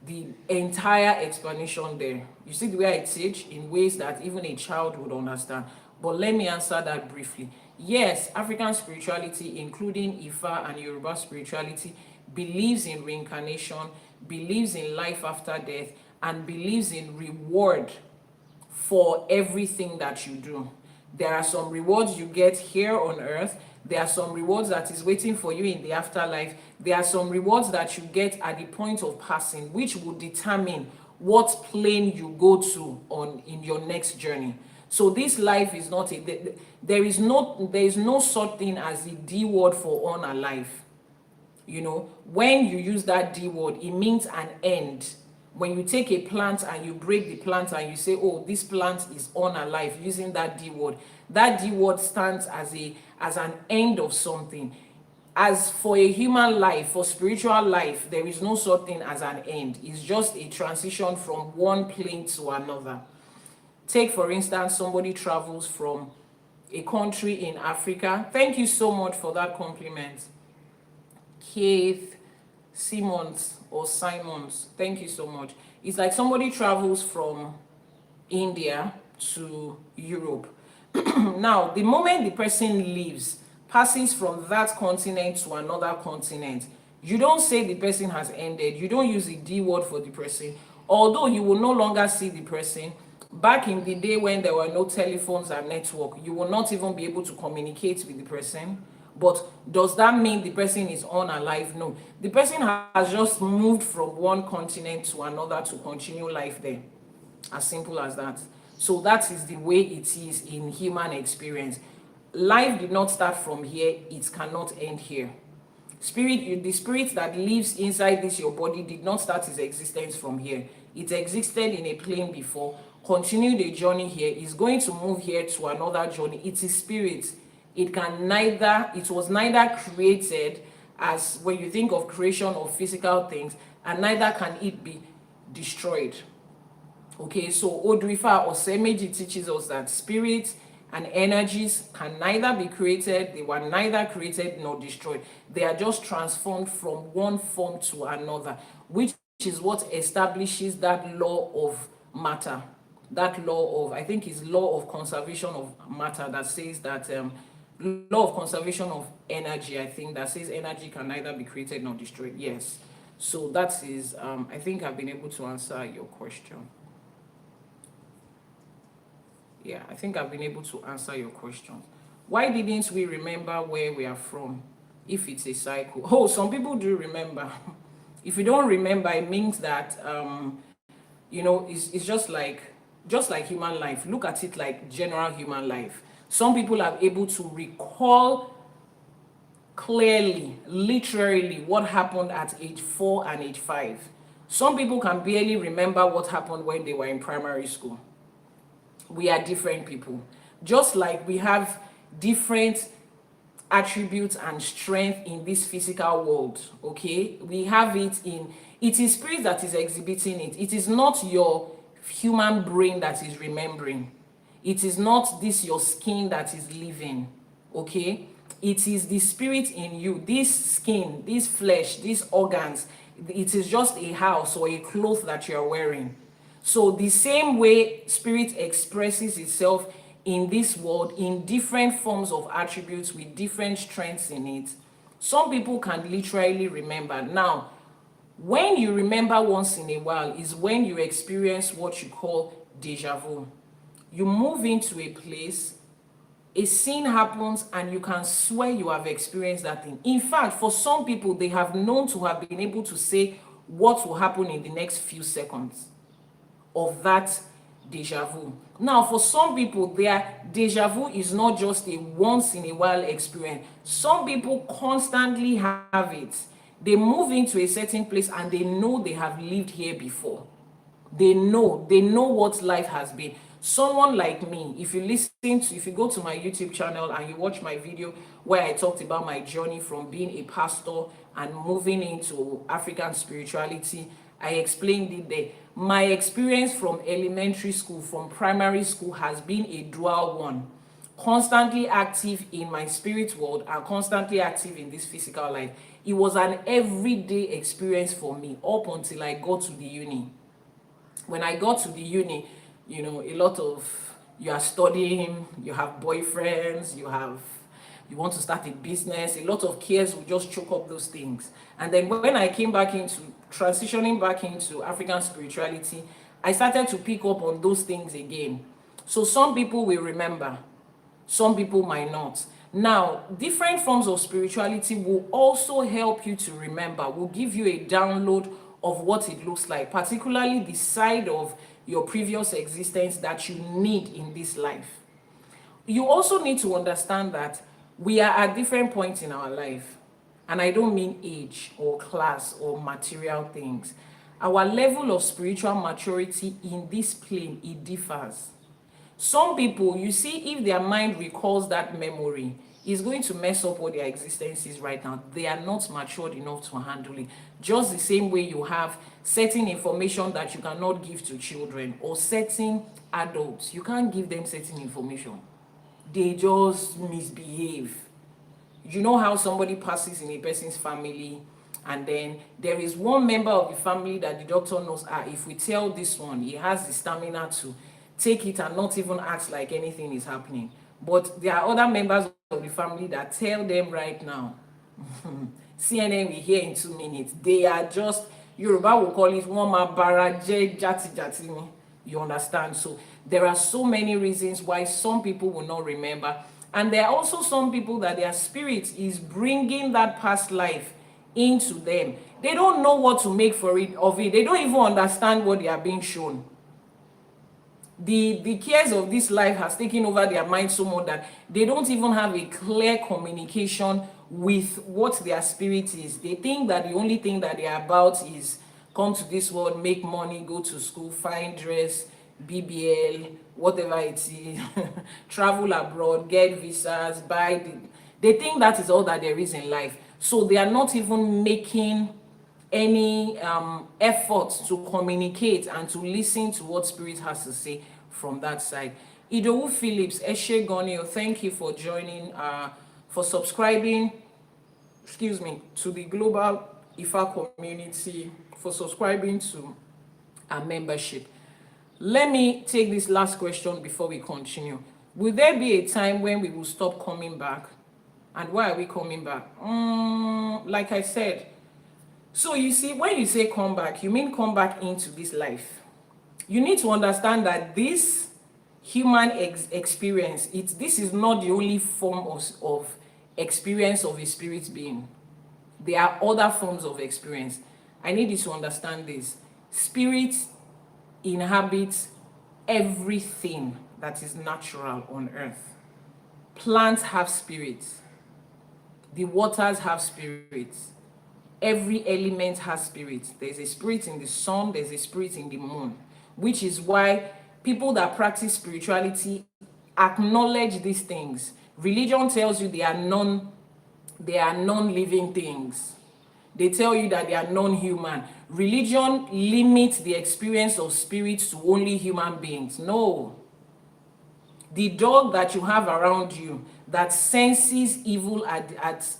the entire explanation there. You see the way I teach in ways that even a child would understand. But let me answer that briefly. Yes, African spirituality, including Ifa and Yoruba spirituality, believes in reincarnation, believes in life after death, and believes in reward for everything that you do. There are some rewards you get here on earth. There are some rewards that is waiting for you in the afterlife. There are some rewards that you get at the point of passing, which will determine what plane you go to on in your next journey. So this life is not there is no such thing as the D word for unalive. You know, when you use that D word, it means an end. When you take a plant and you break the plant and you say, oh, this plant is unalive, using that D word stands as an end of something. As for a human life, for spiritual life, there is no such thing as an end. It's just a transition from one plane to another. Take, for instance, somebody travels from a country in Africa. Thank you so much for that compliment. Keith Simons or Simons, thank you so much. It's like somebody travels from India to Europe. Now, the moment the person leaves, passes from that continent to another continent, you don't say the person has ended. You don't use the D word for the person. Although you will no longer see the person, back in the day when there were no telephones and network, you will not even be able to communicate with the person. But does that mean the person is unalive? No. The person has just moved from one continent to another to continue life there. As simple as that. So that is the way it is in human experience. Life did not start from here. It cannot end here. The spirit that lives inside this your body did not start its existence from here. It existed in a plane before, continued a journey here, is going to move here to another journey. It is spirit. It was neither created as when you think of creation of physical things, and neither can it be destroyed. Okay, so Odrifa Osemeji teaches us that spirits and energies can neither be created, they were neither created nor destroyed. They are just transformed from one form to another, which is what establishes that law of matter. That law of, I think it's law of conservation of matter that says that, law of conservation of energy, I think, that says energy can neither be created nor destroyed. Yes. So that is, I think I've been able to answer your question. Yeah, I think I've been able to answer your question. Why didn't we remember where we are from if it's a cycle? Oh, some people do remember. If you don't remember, it means that, it's just like human life. Look at it like general human life. Some people are able to recall clearly, literally, what happened at age 4 and age 5. Some people can barely remember what happened when they were in primary school. We are different people. Just like we have different attributes and strength in this physical world. Okay, we have it in, it is spirit that is exhibiting it. It is not your human brain that is remembering. It is not this your skin that is living. Okay, it is the spirit in you. This skin, this flesh, these organs, it is just a house or a cloth that you are wearing. So the same way spirit expresses itself in this world in different forms of attributes with different strengths in it, some people can literally remember. Now, when you remember once in a while is when you experience what you call deja vu. You move into a place, a scene happens, and you can swear you have experienced that thing. In fact, for some people, they have known to have been able to say what will happen in the next few seconds of that deja vu. Now, for some people, their deja vu is not just a once in a while experience. Some people constantly have it. They move into a certain place and they know they have lived here before. They know what life has been. Someone like me, if you go to my YouTube channel and you watch my video where I talked about my journey from being a pastor and moving into African spirituality, I explained it there. My experience from elementary school, from primary school, has been a dual one. Constantly active in my spirit world and constantly active in this physical life. It was an everyday experience for me up until I got to the uni. When I got to the uni, a lot of, you are studying, you have boyfriends, you want to start a business, a lot of cares will just choke up those things. And then when I came back into, transitioning back into African spirituality, I started to pick up on those things again. So some people will remember, some people might not. Now, different forms of spirituality will also help you to remember, will give you a download of what it looks like, particularly the side of your previous existence that you need in this life. You also need to understand that we are at different points in our life. And I don't mean age or class or material things. Our level of spiritual maturity in this plane, it differs. Some people, you see, if their mind recalls that memory, it's going to mess up what their existence is right now. They are not matured enough to handle it. Just the same way you have certain information that you cannot give to children or certain adults. You can't give them certain information. They just misbehave. You know how somebody passes in a person's family and then there is one member of the family that the doctor knows, if we tell this one, he has the stamina to take it and not even act like anything is happening. But there are other members of the family that tell them right now, CNN we hear in 2 minutes. They are just, Yoruba will call it Woma Baraje Jati Jati. You understand? So there are so many reasons why some people will not remember. And there are also some people that their spirit is bringing that past life into them. They don't know what to make of it. They don't even understand what they are being shown. The cares of this life has taken over their mind so much that they don't even have a clear communication with what their spirit is. They think that the only thing that they are about is come to this world, make money, go to school, find dress, BBL, whatever it is, travel abroad, get visas, they think that is all that there is in life. So they are not even making any effort to communicate and to listen to what spirit has to say from that side. Idowu Phillips, Eshe Gonio, thank you for joining, for subscribing, to the Global Ifa community, for subscribing to our membership. Let me take this last question before we continue. Will there be a time when we will stop coming back? And why are we coming back? Like I said, so you see, when you say come back, you mean come back into this life. You need to understand that this human experience, this is not the only form of experience of a spirit being. There are other forms of experience. I need you to understand this. Spirit inhabits everything that is natural on earth. Plants have spirits. The waters have spirits. Every element has spirits. There's a spirit in the sun, there's a spirit in the moon, which is why people that practice spirituality acknowledge these things. Religion tells you they are They are non-living things. They tell you that they are non-human. Religion limits the experience of spirits to only human beings. No. The dog that you have around you that senses evil at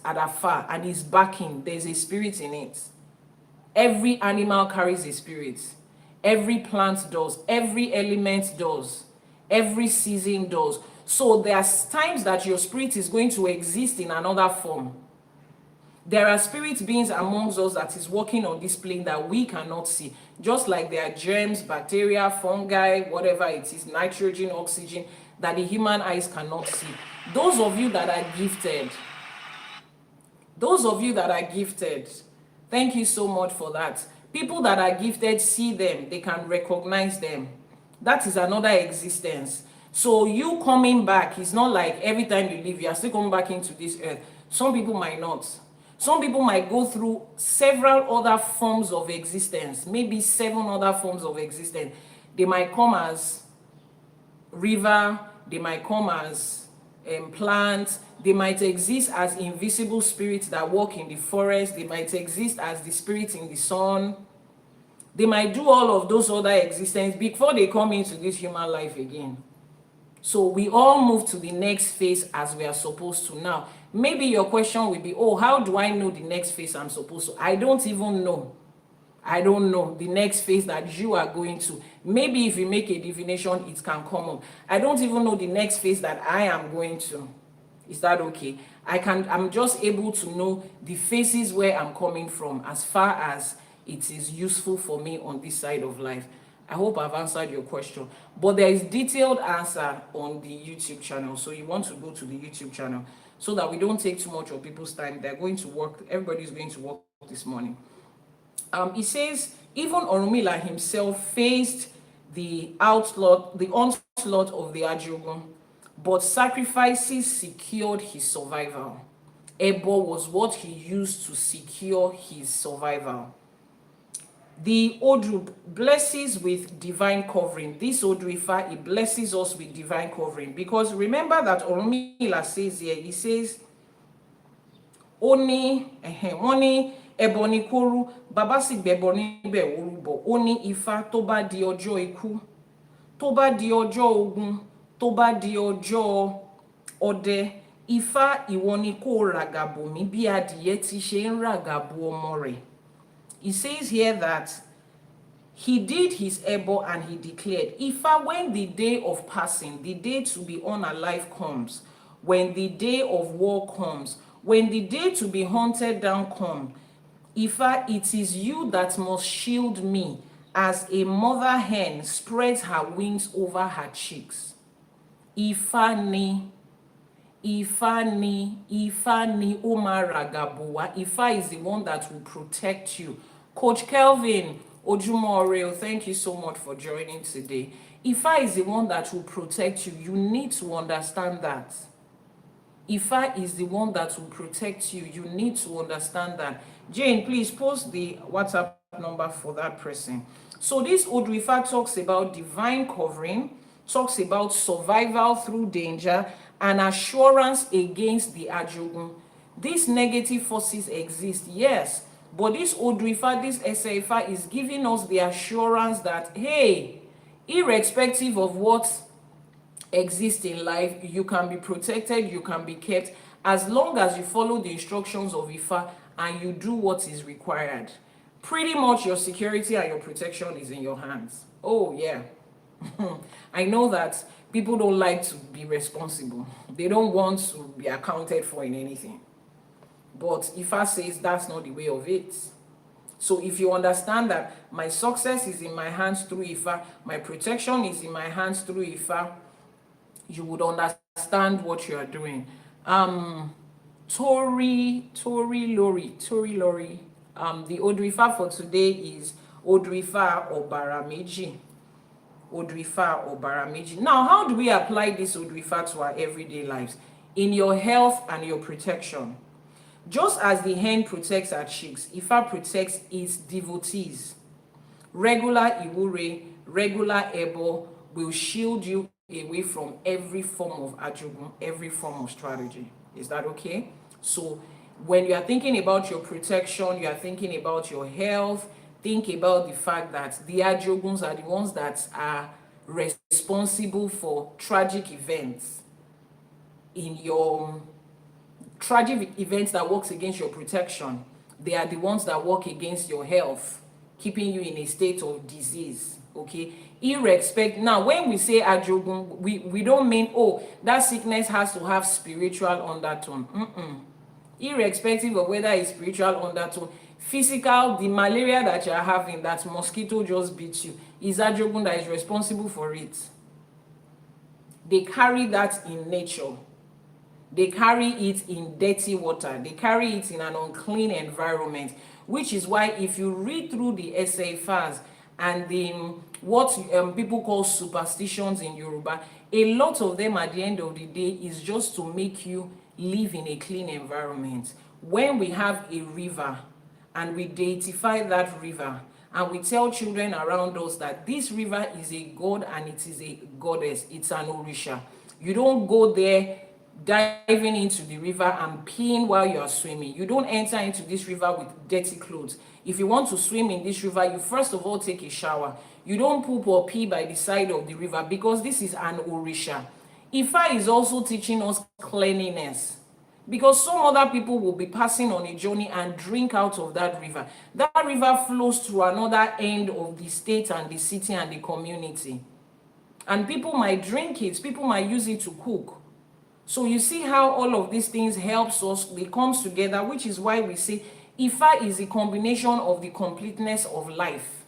afar and is barking, there's a spirit in it. Every animal carries a spirit. Every plant does. Every element does. Every season does. So there's times that your spirit is going to exist in another form. There are spirit beings amongst us that is working on this plane that we cannot see. Just like there are germs, bacteria, fungi, whatever it is, nitrogen, oxygen, that the human eyes cannot see. Those of you that are gifted, thank you so much for that. People that are gifted see them, they can recognize them. That is another existence. So you coming back is not like every time you leave, you are still coming back into this earth. Some people might not. Some people might go through several other forms of existence, maybe 7 other forms of existence. They might come as river, they might come as plants, they might exist as invisible spirits that walk in the forest, they might exist as the spirits in the sun. They might do all of those other existences before they come into this human life again. So we all move to the next phase as we are supposed to now. Maybe your question will be, oh, how do I know the next phase I'm supposed to? I don't even know. I don't know the next phase that you are going to. Maybe if you make a divination, it can come up. I don't even know the next phase that I am going to. Is that okay? I'm just able to know the phases where I'm coming from as far as it is useful for me on this side of life. I hope I've answered your question. But there is detailed answer on the YouTube channel. So you want to go to the YouTube channel so that we don't take too much of people's time. They're going to work. Everybody's going to work this morning. It says, even Orunmila himself faced the onslaught of the Ajogun, but sacrifices secured his survival. Ebo was what he used to secure his survival. The Odu blesses with divine covering. This Odu Ifa, it blesses us with divine covering. Because remember that Orunmila says here, he says, Oni, Ebony koru, baba si gbẹbọ níbẹ̀ orúbọ, ó ní Ifá tó bá di ọjọ́ ikú, tó bá di ọjọ́ ogun, tó bá di ọjọ́ ọdẹ, Ifá ìwọ ni kó ràgàbò mí bí adìyẹ ti ṣe ń ràgàbò ọmọ rẹ̀. He says here that he did his ebo and he declared, Ifá, when the day of passing, the day to be unalive comes, when the day of war comes, when the day to be hunted down comes, Ifá, it is you that must shield me as a mother hen spreads her wings over her cheeks. Ifá ni Omar Ragabuwa. Ifá is the one that will protect you. Coach Kelvin Ojumo Oreo, thank you so much for joining today. Ifá is the one that will protect you. You need to understand that. Ifá is the one that will protect you. You need to understand that. Jane, please post the WhatsApp number for that person. So this Odu Ifá talks about divine covering, talks about survival through danger, and assurance against the Ajogun. These negative forces exist, yes, but this Odu Ifá, this Ese Ifá is giving us the assurance that, hey, irrespective of what exist in life, you can be protected, you can be kept, as long as you follow the instructions of Ifa and you do what is required. Pretty much your security and your protection is in your hands. Oh yeah. I know that people don't like to be responsible. They don't want to be accounted for in anything. But Ifa says that's not the way of it. So if you understand that my success is in my hands through Ifa, my protection is in my hands through Ifa, you would understand what you are doing. Tori Lori. The Odu Ifá for today is Odu Ifá Obarameji. Odu Ifá Obarameji. Now, how do we apply this Odu Ifá to our everyday lives? In your health and your protection. Just as the hen protects her chicks, Ifa protects its devotees. Regular Iwure, regular Ebo will shield you away from every form of Ajogun, every form of strategy. Is that okay? So When you are thinking about your protection, you are thinking about your health, think about the fact that the Ajoguns are the ones that are responsible for tragic events in your tragic events that works against your protection. They are the ones that work against your health, keeping you in a state of disease. Okay, irrespective. Now when we say Ajogun, we don't mean, oh, that sickness has to have spiritual undertone. Irrespective of whether it's spiritual undertone, physical, the malaria that you are having, that mosquito just beat you, is Ajogun that is responsible for it. They carry that in nature. They carry it in dirty water. They carry it in an unclean environment, which is why if you read through the SAFAs and the what people call superstitions in Yoruba, a lot of them at the end of the day is just to make you live in a clean environment. When we have a river and we deify that river and we tell children around us that this river is a god and it is a goddess, it's an orisha. You don't go there diving into the river and peeing while you are swimming. You don't enter into this river with dirty clothes. If you want to swim in this river, you first of all take a shower. You don't poop or pee by the side of the river because this is an orisha. Ifa is also teaching us cleanliness, because some other people will be passing on a journey and drink out of that river. That river flows to another end of the state and the city and the community. And people might drink it, people might use it to cook. So you see how all of these things helps us, they comes together, which is why we say Ifa is a combination of the completeness of life.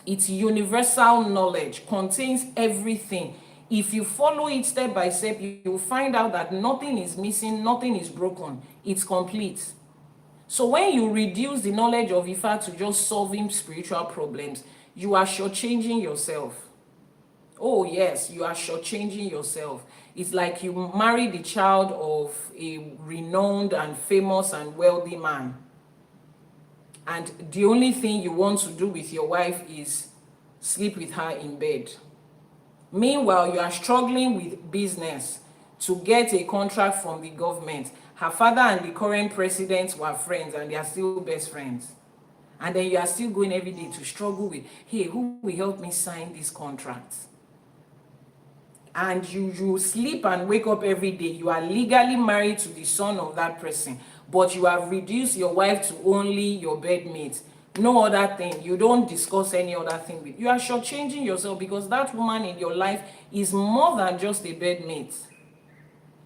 It's universal knowledge, contains everything. If you follow it step by step, you will find out that nothing is missing, nothing is broken. It's complete. So when you reduce the knowledge of Ifa to just solving spiritual problems, you are shortchanging yourself. Oh yes, you are shortchanging yourself. It's like you marry the child of a renowned and famous and wealthy man, and the only thing you want to do with your wife is sleep with her in bed. Meanwhile, you are struggling with business to get a contract from the government. Her father and the current president were friends and they are still best friends. And then you are still going every day to struggle with, hey, who will help me sign this contract? And you sleep and wake up every day. You are legally married to the son of that person, but you have reduced your wife to only your bedmate. No other thing. You don't discuss any other thing with. You are shortchanging yourself, because that woman in your life is more than just a bedmate.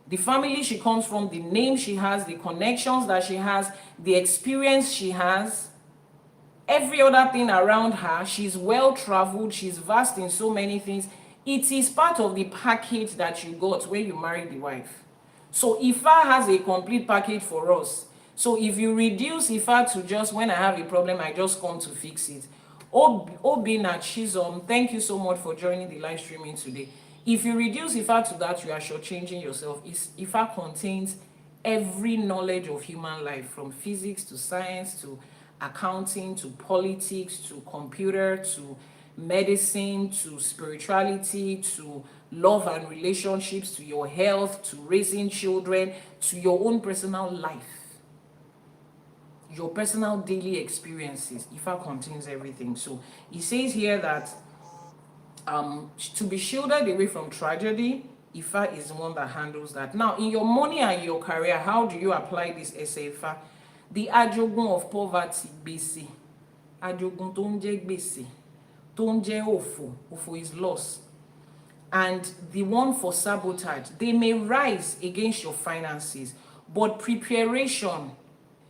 The family she comes from, the name she has, the connections that she has, the experience she has, every other thing around her. She's well traveled, she's vast in so many things. It is part of the package that you got when you married the wife. So Ifa has a complete package for us. So if you reduce Ifa to just, when I have a problem, I just come to fix it. Obina Chizom, thank you so much for joining the live streaming today. If you reduce Ifa to that, you are shortchanging yourself. Ifa contains every knowledge of human life, from physics to science to accounting to politics to computer to medicine to spirituality to love and relationships to your health to raising children to your own personal life, your personal daily experiences. Ifa contains everything. So he says here that to be shielded away from tragedy, Ifa is the one that handles that. Now, in your money and your career, how do you apply this Ifa? The Ajogun of poverty, gbese. Ajogun tó ń jẹ́ gbèsè, tó ń jẹ́ òfò. Òfò is loss. And the one for sabotage, they may rise against your finances, but preparation,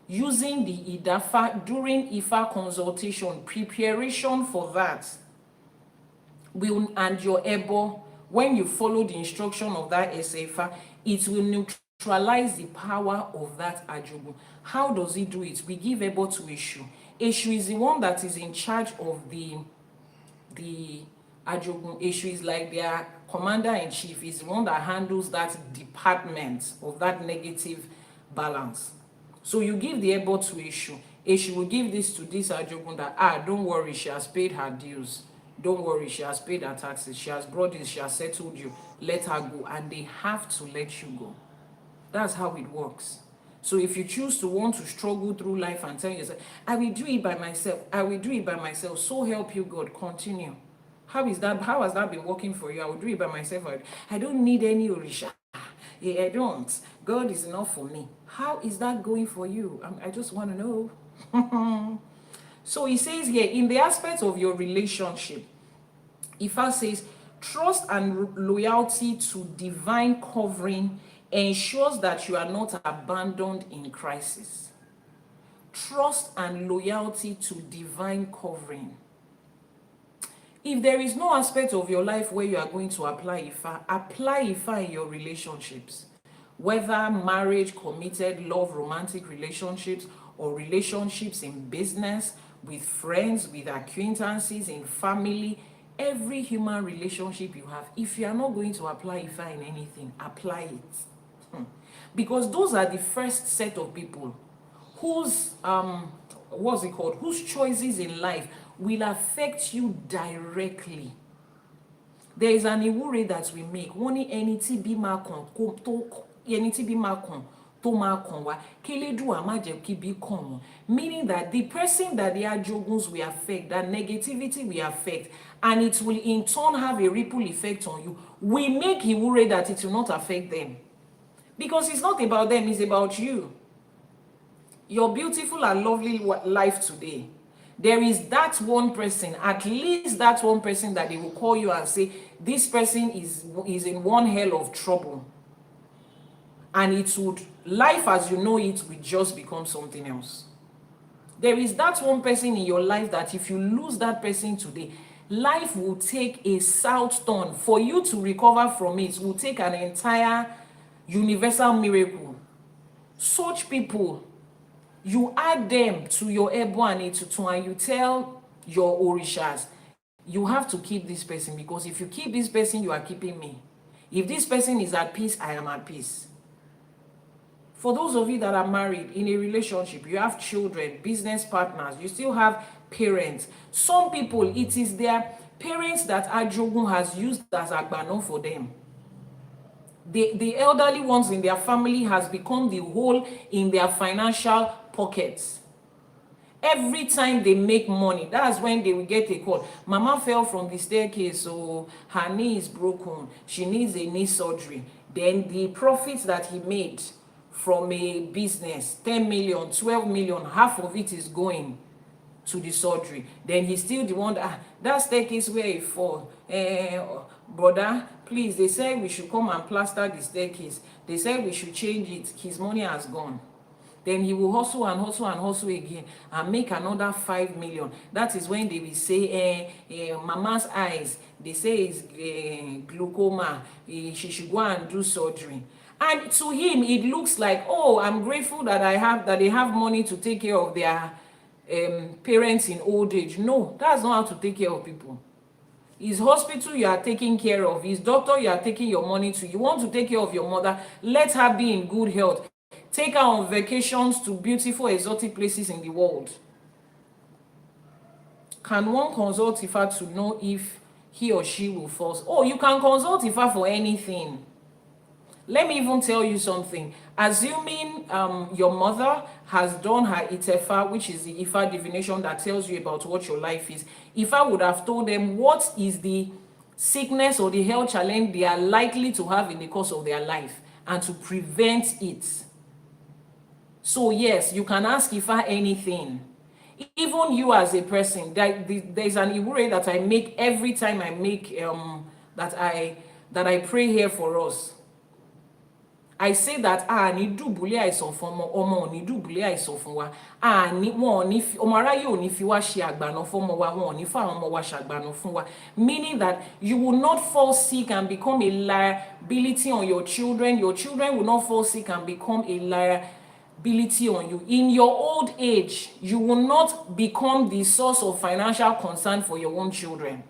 using the Idafa during Ifa consultation, preparation for that will, and your Ebo, when you follow the instruction of that Ifa, it will neutralize the power of that Ajogun. How does it do it? We give Ebo to Eshu. Eshu is the one that is in charge of the Ajogun. Eshu is like their commander-in-chief, is the one that handles that department of that negative balance. So you give the Ebo to Eshu. Eshu will give this to this Ajogun that, don't worry, she has paid her dues. Don't worry, she has paid her taxes. She has brought this, she has settled you. Let her go. And they have to let you go. That's how it works. So if you choose to want to struggle through life and tell yourself, I will do it by myself, I will do it by myself, so help you God, continue. How has that been working for you? I will do it by myself. I don't need any Orisha. Yeah, I don't. God is enough for me. How is that going for you? I just want to know. So he says here, in the aspect of your relationship, Ifa says, trust and loyalty to divine covering ensures that you are not abandoned in crisis. Trust and loyalty to divine covering. If there is no aspect of your life where you are going to apply Ifa in your relationships, whether marriage, committed, love, romantic relationships, or relationships in business, with friends, with acquaintances, in family, every human relationship you have, if you are not going to apply Ifa in anything, apply it. Because those are the first set of people whose whose choices in life will affect you directly. There is an iwure that we make. Wọ́n ní ẹni tí bí máa kàn tó máa kàn wá, kélédùà má jẹ́ kí bí kàn wọ́n. Meaning that the person that their joguns will affect, that negativity will affect, and it will in turn have a ripple effect on you, we make iwure that it will not affect them. Because it's not about them, it's about you. Your beautiful and lovely life today, there is that one person, at least that one person that they will call you and say, this person is in one hell of trouble. And life as you know it will just become something else. There is that one person in your life that if you lose that person today, life will take a south turn. For you to recover from it will take an entire universal miracle. Such people, you add them to your Ebo and Etutu and you tell your Orishas, you have to keep this person, because if you keep this person, you are keeping me. If this person is at peace, I am at peace. For those of you that are married, in a relationship, you have children, business partners, you still have parents. Some people, it is their parents that Ajogun has used as Agbano for them. The elderly ones in their family has become the hole in their financial pockets. Every time they make money, that's when they will get a call. Mama fell from the staircase, so her knee is broken. She needs a knee surgery. Then the profits that he made from a business, 10 million, 12 million, half of it is going to the surgery. Then he's still the one that staircase where he fall. Brother, please, they said we should come and plaster the staircase. They said we should change it. His money has gone. Then he will hustle and hustle and hustle again and make another 5 million. That is when they will say, mama's eyes, they say it's glaucoma. She should go and do surgery. And to him, it looks like, oh, I'm grateful that they have money to take care of their parents in old age. No, that's not how to take care of people. His hospital you are taking care of, his doctor you are taking your money to. You want to take care of your mother, let her be in good health. Take her on vacations to beautiful exotic places in the world. Can one consult Ifa to know if he or she will fall? Oh, you can consult Ifa for anything. Let me even tell you something. Assuming your mother has done her Itefa, which is the Ifa divination that tells you about what your life is, Ifa would have told them what is the sickness or the health challenge they are likely to have in the course of their life and to prevent it. So yes, you can ask Ifa anything. Even you as a person, there's an Iwure that I make every time I make that I pray here for us. I say that ni dùbúlẹ̀ àìsàn fún ọmọ ni dùbúlẹ̀ àìsàn fún wa ni wọ́n ní ọmọ aráyé ò ní fi wá ṣe àgbàná fọ́mọ wa, wọ́n ò ní fa ọmọ wa ṣàgbàná fún wa, meaning that you will not fall sick and become a liability on your children will not fall sick and become a liability on you. In your old age, you will not become the source of financial concern for your own children.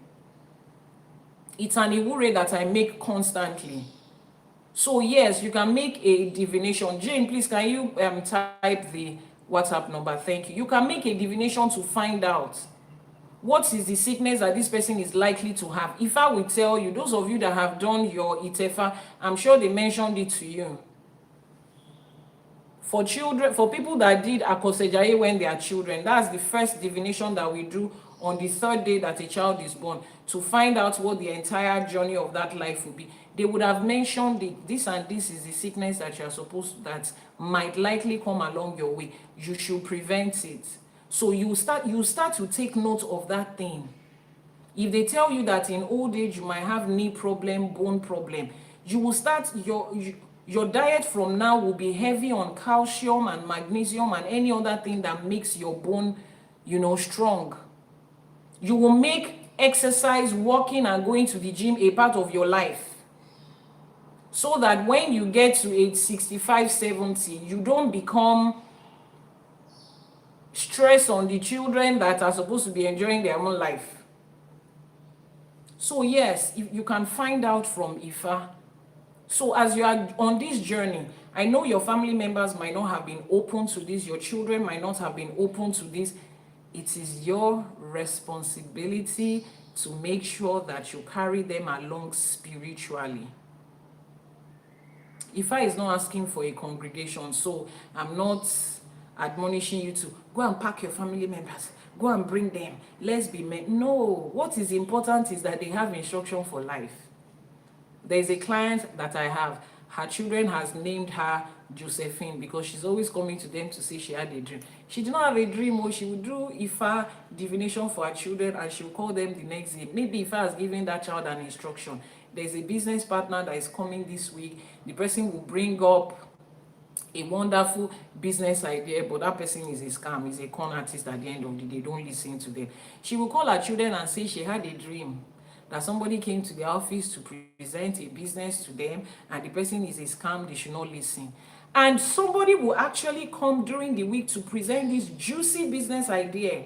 It's an Iwure that I make constantly. So yes, you can make a divination. Jane, please, can you type the WhatsApp number? Thank you. You can make a divination to find out what is the sickness that this person is likely to have. If I will tell you, those of you that have done your Itefa, I'm sure they mentioned it to you. For children, for people that did Akosejaye when they are children, that's the first divination that we do on the third day that a child is born, to find out what the entire journey of that life will be. They would have mentioned this and this is the sickness that you are supposed, that might likely come along your way. You should prevent it. So you start to take note of that thing. If they tell you that in old age you might have knee problem, bone problem, you will start your diet from now will be heavy on calcium and magnesium and any other thing that makes your bone, strong. You will make exercise, walking and going to the gym a part of your life, so that when you get to age 65, 70, you don't become stressed on the children that are supposed to be enjoying their own life. So yes, if you can find out from Ifa. So as you are on this journey, I know your family members might not have been open to this, your children might not have been open to this. It is your responsibility to make sure that you carry them along spiritually. Ifa is not asking for a congregation, so I'm not admonishing you to go and pack your family members, go and bring them, let's be men. No, what is important is that they have instruction for life. There's a client that I have, her children has named her Josephine because she's always coming to them to say she had a dream. She did not have a dream, or she would do Ifa divination for her children and she will call them the next day. Maybe Ifa has given that child an instruction. There's a business partner that is coming this week. The person will bring up a wonderful business idea, but that person is a scam, is a con artist at the end of the day. Don't listen to them. She will call her children and say she had a dream that somebody came to the office to present a business to them and the person is a scam, they should not listen. And somebody will actually come during the week to present this juicy business idea.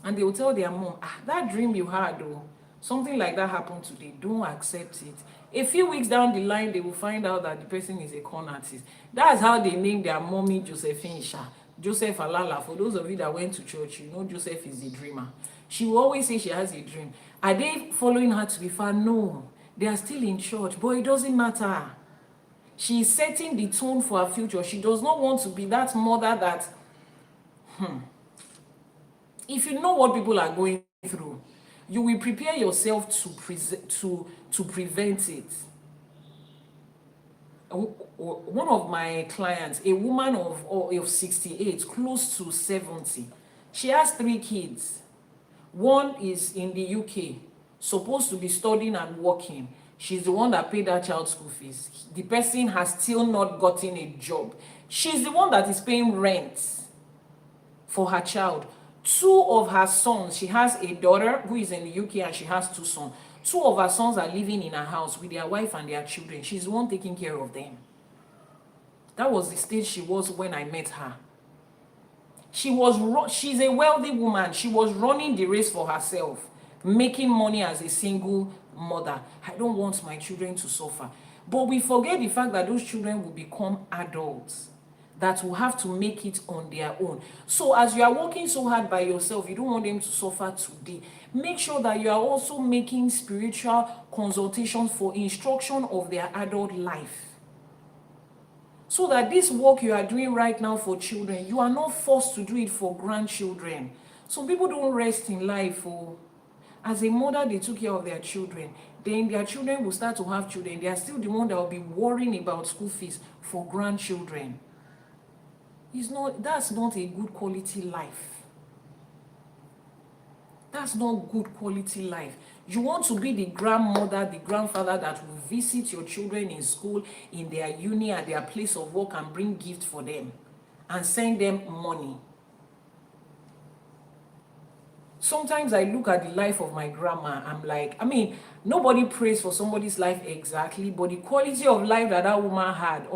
And they will tell their mom, that dream you had, though, something like that happened today, don't accept it. A few weeks down the line, they will find out that the person is a con artist. That's how they named their mommy Josephine Sha. Joseph Alala. For those of you that went to church, you know Joseph is the dreamer. She will always say she has a dream. Are they following her to be far? No. They are still in church, but it doesn't matter. She is setting the tone for her future. She does not want to be that mother that, if you know what people are going through, you will prepare yourself to prevent it. One of my clients, a woman of 68, close to 70, she has 3 kids. One is in the UK, supposed to be studying and working. She's the one that paid her child's school fees. The person has still not gotten a job. She's the one that is paying rent for her child. 2 of her sons, she has a daughter who is in the UK and she has 2 sons. 2 of her sons are living in her house with their wife and their children. She's the one taking care of them. That was the stage she was when I met her. She's a wealthy woman. She was running the race for herself, making money as a single mother. I don't want my children to suffer. But we forget the fact that those children will become adults that will have to make it on their own. So as you are working so hard by yourself, you don't want them to suffer today. Make sure that you are also making spiritual consultations for instruction of their adult life. So that this work you are doing right now for children, you are not forced to do it for grandchildren. Some people don't rest in life. As a mother, they took care of their children. Then their children will start to have children. They are still the one that will be worrying about school fees for grandchildren. That's not a good quality life. That's not good quality life. You want to be the grandmother, the grandfather that will visit your children in school, in their uni, at their place of work and bring gifts for them and send them money. Sometimes I look at the life of my grandma, I'm like, nobody prays for somebody's life exactly, but the quality of life that woman had,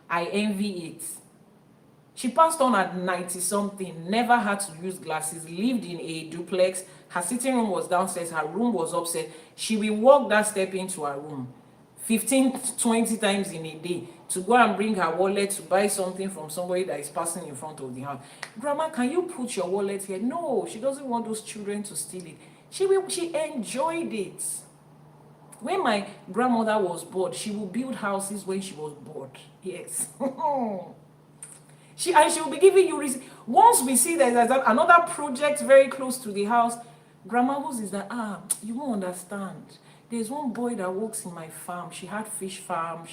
I envy it. She passed on at 90-something, never had to use glasses, lived in a duplex. Her sitting room was downstairs, her room was upstairs. She will walk that step into her room 15, 20 times in a day to go and bring her wallet to buy something from somebody that is passing in front of the house. Grandma, can you put your wallet here? No, she doesn't want those children to steal it. She enjoyed it. When my grandmother was bored, she would build houses when she was bored. Yes. She will be giving you reason. Once we see that there's another project very close to the house, grandma who's is that, you won't understand. There's one boy that works in my farm. She had fish farm.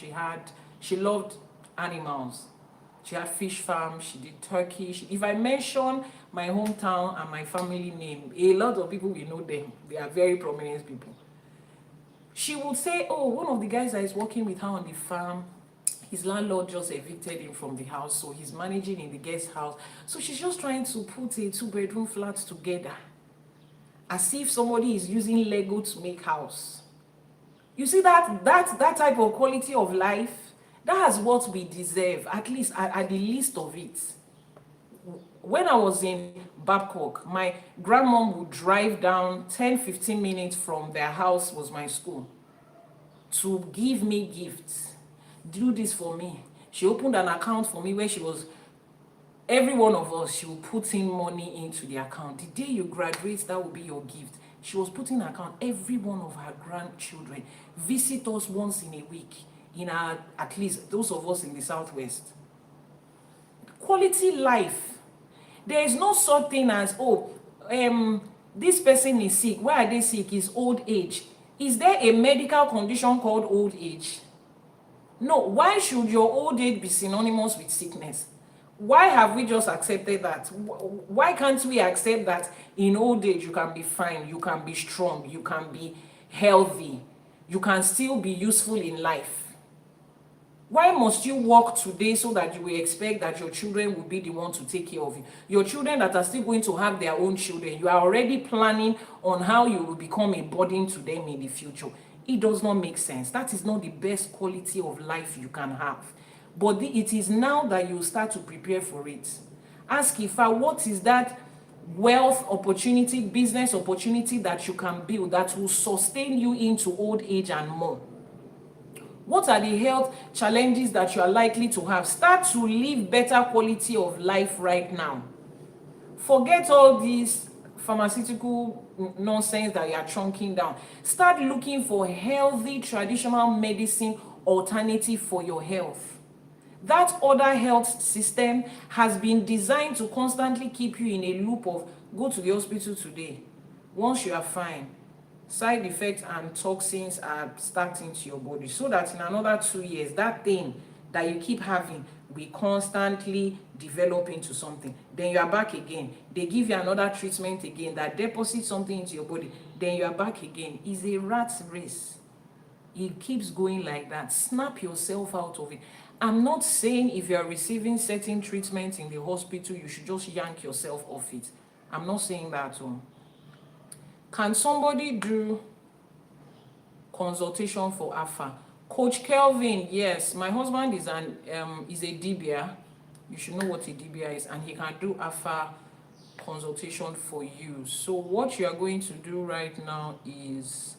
She loved animals. She had fish farm. She did turkey. If I mention my hometown and my family name, a lot of people will know them. They are very prominent people. She would say, oh, one of the guys that is working with her on the farm, his landlord just evicted him from the house, so he's managing in the guest house. So she's just trying to put a 2-bedroom flat together, as if somebody is using Lego to make house. You see that type of quality of life? That's what we deserve, at least at the least of it. When I was in Babcock, my grandmom would drive down 10-15 minutes from their house was my school to give me gifts. Do this for me. She opened an account for me where every one of us, she will put in money into the account. The day you graduate, that will be your gift. She was putting an account. Every one of her grandchildren visit us once in a week, at least those of us in the Southwest. Quality life. There is no such thing as, this person is sick. Why are they sick? It's old age. Is there a medical condition called old age? No. Why should your old age be synonymous with sickness? Why have we just accepted that? Why can't we accept that in old age you can be fine, you can be strong, you can be healthy, you can still be useful in life? Why must you work today so that you will expect that your children will be the one to take care of you? Your children that are still going to have their own children, you are already planning on how you will become a burden to them in the future. It does not make sense. That is not the best quality of life you can have. But it is now that you start to prepare for it. Ask Ifa, what is that wealth opportunity, business opportunity that you can build that will sustain you into old age and more? What are the health challenges that you are likely to have? Start to live better quality of life right now. Forget all these pharmaceutical nonsense that you are chunking down. Start looking for healthy traditional medicine alternative for your health. That other health system has been designed to constantly keep you in a loop of go to the hospital today. Once you are fine, side effects and toxins are starting to your body, so that in another 2 years, that thing that you keep having will constantly develop into something. Then you are back again. They give you another treatment again that deposits something into your body. Then you are back again. It's a rat race. It keeps going like that. Snap yourself out of it. I'm not saying if you are receiving certain treatment in the hospital, you should just yank yourself off it. I'm not saying that at all. Can somebody do consultation for AFA? Coach Kelvin, yes, my husband is a DBA. You should know what a DBA is, and he can do AFA consultation for you. So what you are going to do right now is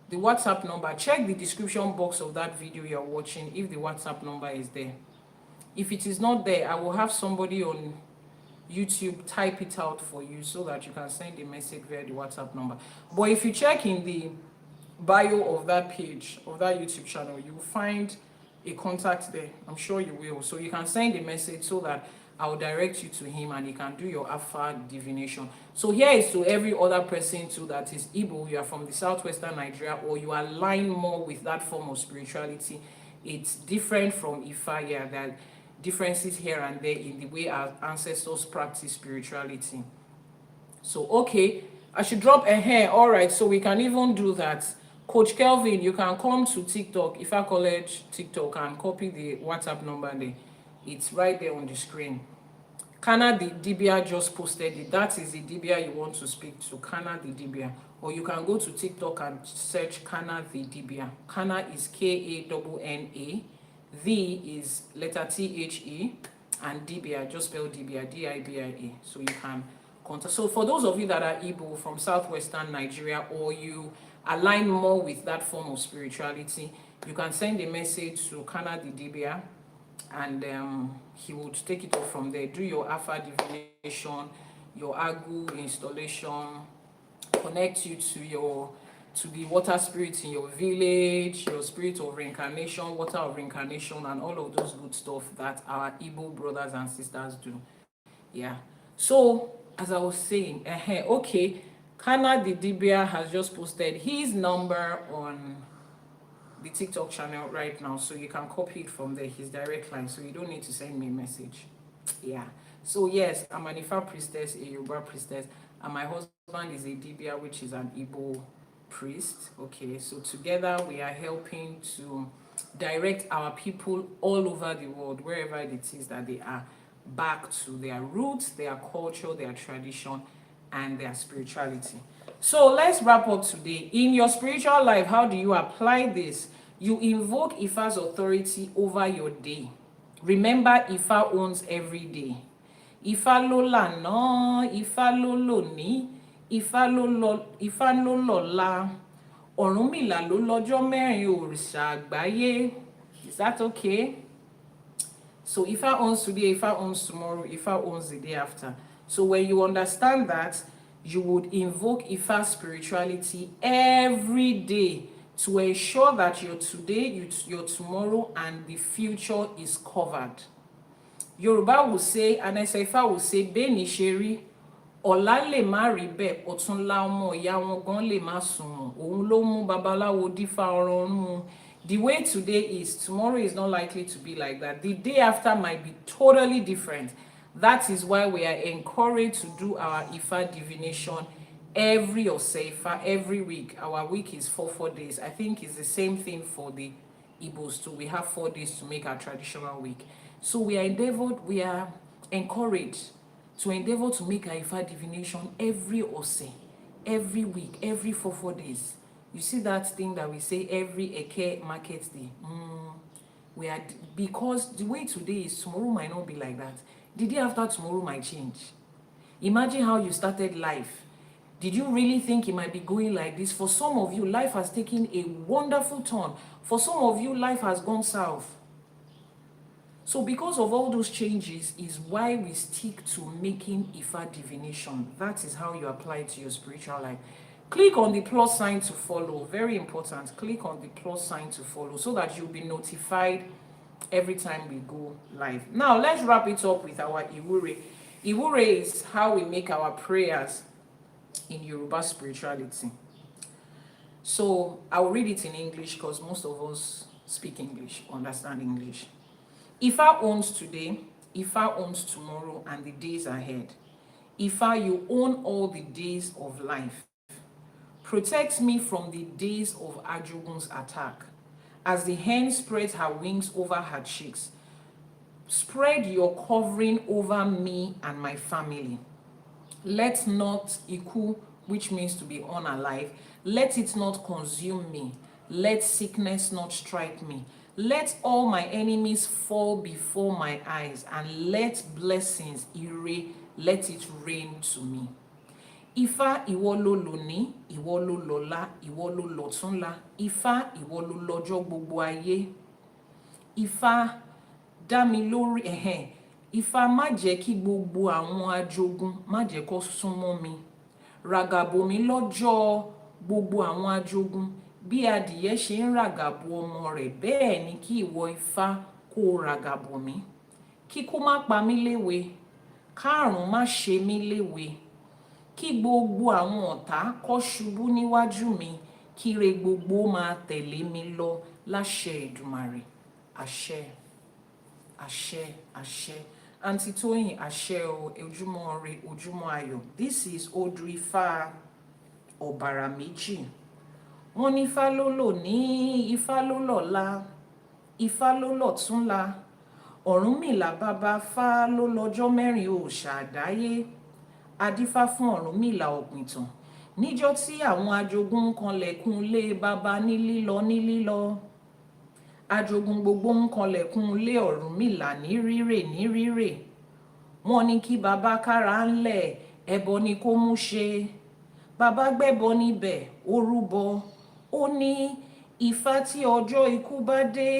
the WhatsApp number. Check the description box of that video you're watching if the WhatsApp number is there. If it is not there, I will have somebody on YouTube type it out for you so that you can send a message via the WhatsApp number. But if you check in the bio of that page, of that YouTube channel, you will find a contact there. I'm sure you will. So you can send a message so that I will direct you to him and he can do your AFA divination. So here is to every other person too that is Igbo, you are from the southwestern Nigeria, or you align more with that form of spirituality. It's different from Ifa, yeah, that differences here and there in the way our ancestors practice spirituality. So okay, I should drop a hair. All right, so we can even do that. Coach Kelvin, you can come to TikTok, Ifa College TikTok, and copy the WhatsApp number there. It's right there on the screen. Kana the Dibia just posted it. That is the Dibia you want to speak to, Kana the Dibia. Or you can go to TikTok and search Kana the Dibia. Kana is K-A-N-N-A. The is letter T-H-E, and Dibia, just spell Dibia, D-I-B-I-A. So you can contact. So for those of you that are Igbo from southwestern Nigeria, or you align more with that form of spirituality, you can send a message to Kana the Dibia, and he would take it off from there. Do your Afa divination, your Agu installation, connect you to to the water spirits in your village, your spirit of reincarnation, water of reincarnation, and all of those good stuff that our Igbo brothers and sisters do. Yeah. So, as I was saying, okay, Kana the Dibia has just posted his number on the TikTok channel right now, so you can copy it from there, his direct line, so you don't need to send me a message. Yeah. So yes, I'm an Ifa priestess, a Yoruba priestess, and my husband is a Dibia, which is an Igbo priest. Okay, so together we are helping to direct our people all over the world, wherever it is that they are, back to their roots, their culture, their tradition, and their spirituality. So let's wrap up today. In your spiritual life, how do you apply this? You invoke Ifa's authority over your day. Remember, Ifa owns every day. Ifá ló lànà, Ifá ló lòní, Ifá ló lọ́la, Ọ̀rúnmìlà ló lọ́jọ́ mẹ́rin òrìṣà àgbáyé. Is that okay? So Ifa owns today, Ifa owns tomorrow, Ifa owns the day after. So when you understand that, you would invoke Ifa spirituality every day to ensure that your today, your tomorrow, and the future is covered. Yoruba will say, and Ifa will say, Beni Sheri, ọ̀la lè má rí bẹ́ẹ̀, ọ̀túnla ọmọ ìyá wọn gan lè má sùnwọ̀n, òun ló mú babaláwo dífá ọ̀run mu. The way today is, tomorrow is not likely to be like that. The day after might be totally different. That is why we are encouraged to do our Ifa divination every Oseifa, every week. Our week is 4 days. I think it's the same thing for the Igbos too. We have 4 days to make our traditional week. So we are encouraged to endeavor to make our Ifa divination every Ose, every week, every 4 days. You see that thing that we say every Eke market day? Because the way today is, tomorrow might not be like that. The day after tomorrow might change. Imagine how you started life. Did you really think it might be going like this? For some of you, life has taken a wonderful turn. For some of you, life has gone south. So because of all those changes is why we stick to making Ifa divination. That is how you apply it to your spiritual life. Click on the plus sign to follow. Very important. Click on the plus sign to follow so that you'll be notified every time we go live. Now, let's wrap it up with our Iwure. Iwure is how we make our prayers in Yoruba spirituality. So I'll read it in English because most of us speak English, understand English. Ifa owns today, Ifa owns tomorrow and the days ahead. Ifa, you own all the days of life. Protect me from the days of Ajogun's attack. As the hen spreads her wings over her cheeks, spread your covering over me and my family. Let not Iku, which means to be unalive, let it not consume me. Let sickness not strike me. Let all my enemies fall before my eyes, and let blessings, Ire, let it rain to me. Ifa ìwọ ló lóní, ìwọ ló lọ́la, ìwọ ló lọ́túnla. Ifa ìwọ ló lọ́jọ́ gbogbo ayé. Ifa dá mi lórí Ifa má jẹ́ kí gbogbo àwọn ajogun má jẹ́ kó súnmọ́ mi. Ràgàbò mi lọ́jọ́ gbogbo àwọn ajogun. Bí adìyẹ ṣe ń ràgàbò ọmọ rẹ̀, bẹ́ẹ̀ ni kí ìwọ Ifá kó ràgàbò mi. Kíkú má pa mí léwe, kárùn má ṣe mí léwe. Kí gbogbo àwọn ọ̀tá kó ṣubú níwájú mi, kíre gbogbo máa tẹ̀lé mi lọ láṣẹ Èdùmàrè. Àṣẹ, àṣẹ, àṣẹ. Aunty Tóyìn, àṣẹ o, ojúmọ́ ire, ojúmọ́ ayọ̀. This is Odù Ifá Ọ̀bàrà méjì. Wọ́n ní Ifá ló lóní, Ifá ló lọ́la, Ifá ló lọ́túnla. Ọ̀rúnmìlà bàbá Fá ló lọ́jọ́ mẹ́rin òòṣà àdáyé. Adífá fún Ọ̀rúnmìlà Ọ̀pìntàn. Níjọ́ tí àwọn ajogun ń kanlẹ̀kùn lé baba ní lílọ. Ajogun gbogbo ń kanlẹ̀kùn lé Ọ̀rúnmìlà ní rírè. Wọ́n ní kí baba kára ńlẹ̀, ẹbọ ni kó mú ṣe. Baba gbẹ́bọ níbẹ̀, ó rúbọ. Ó ní Ifá tí ọjọ́ ikú bá dé,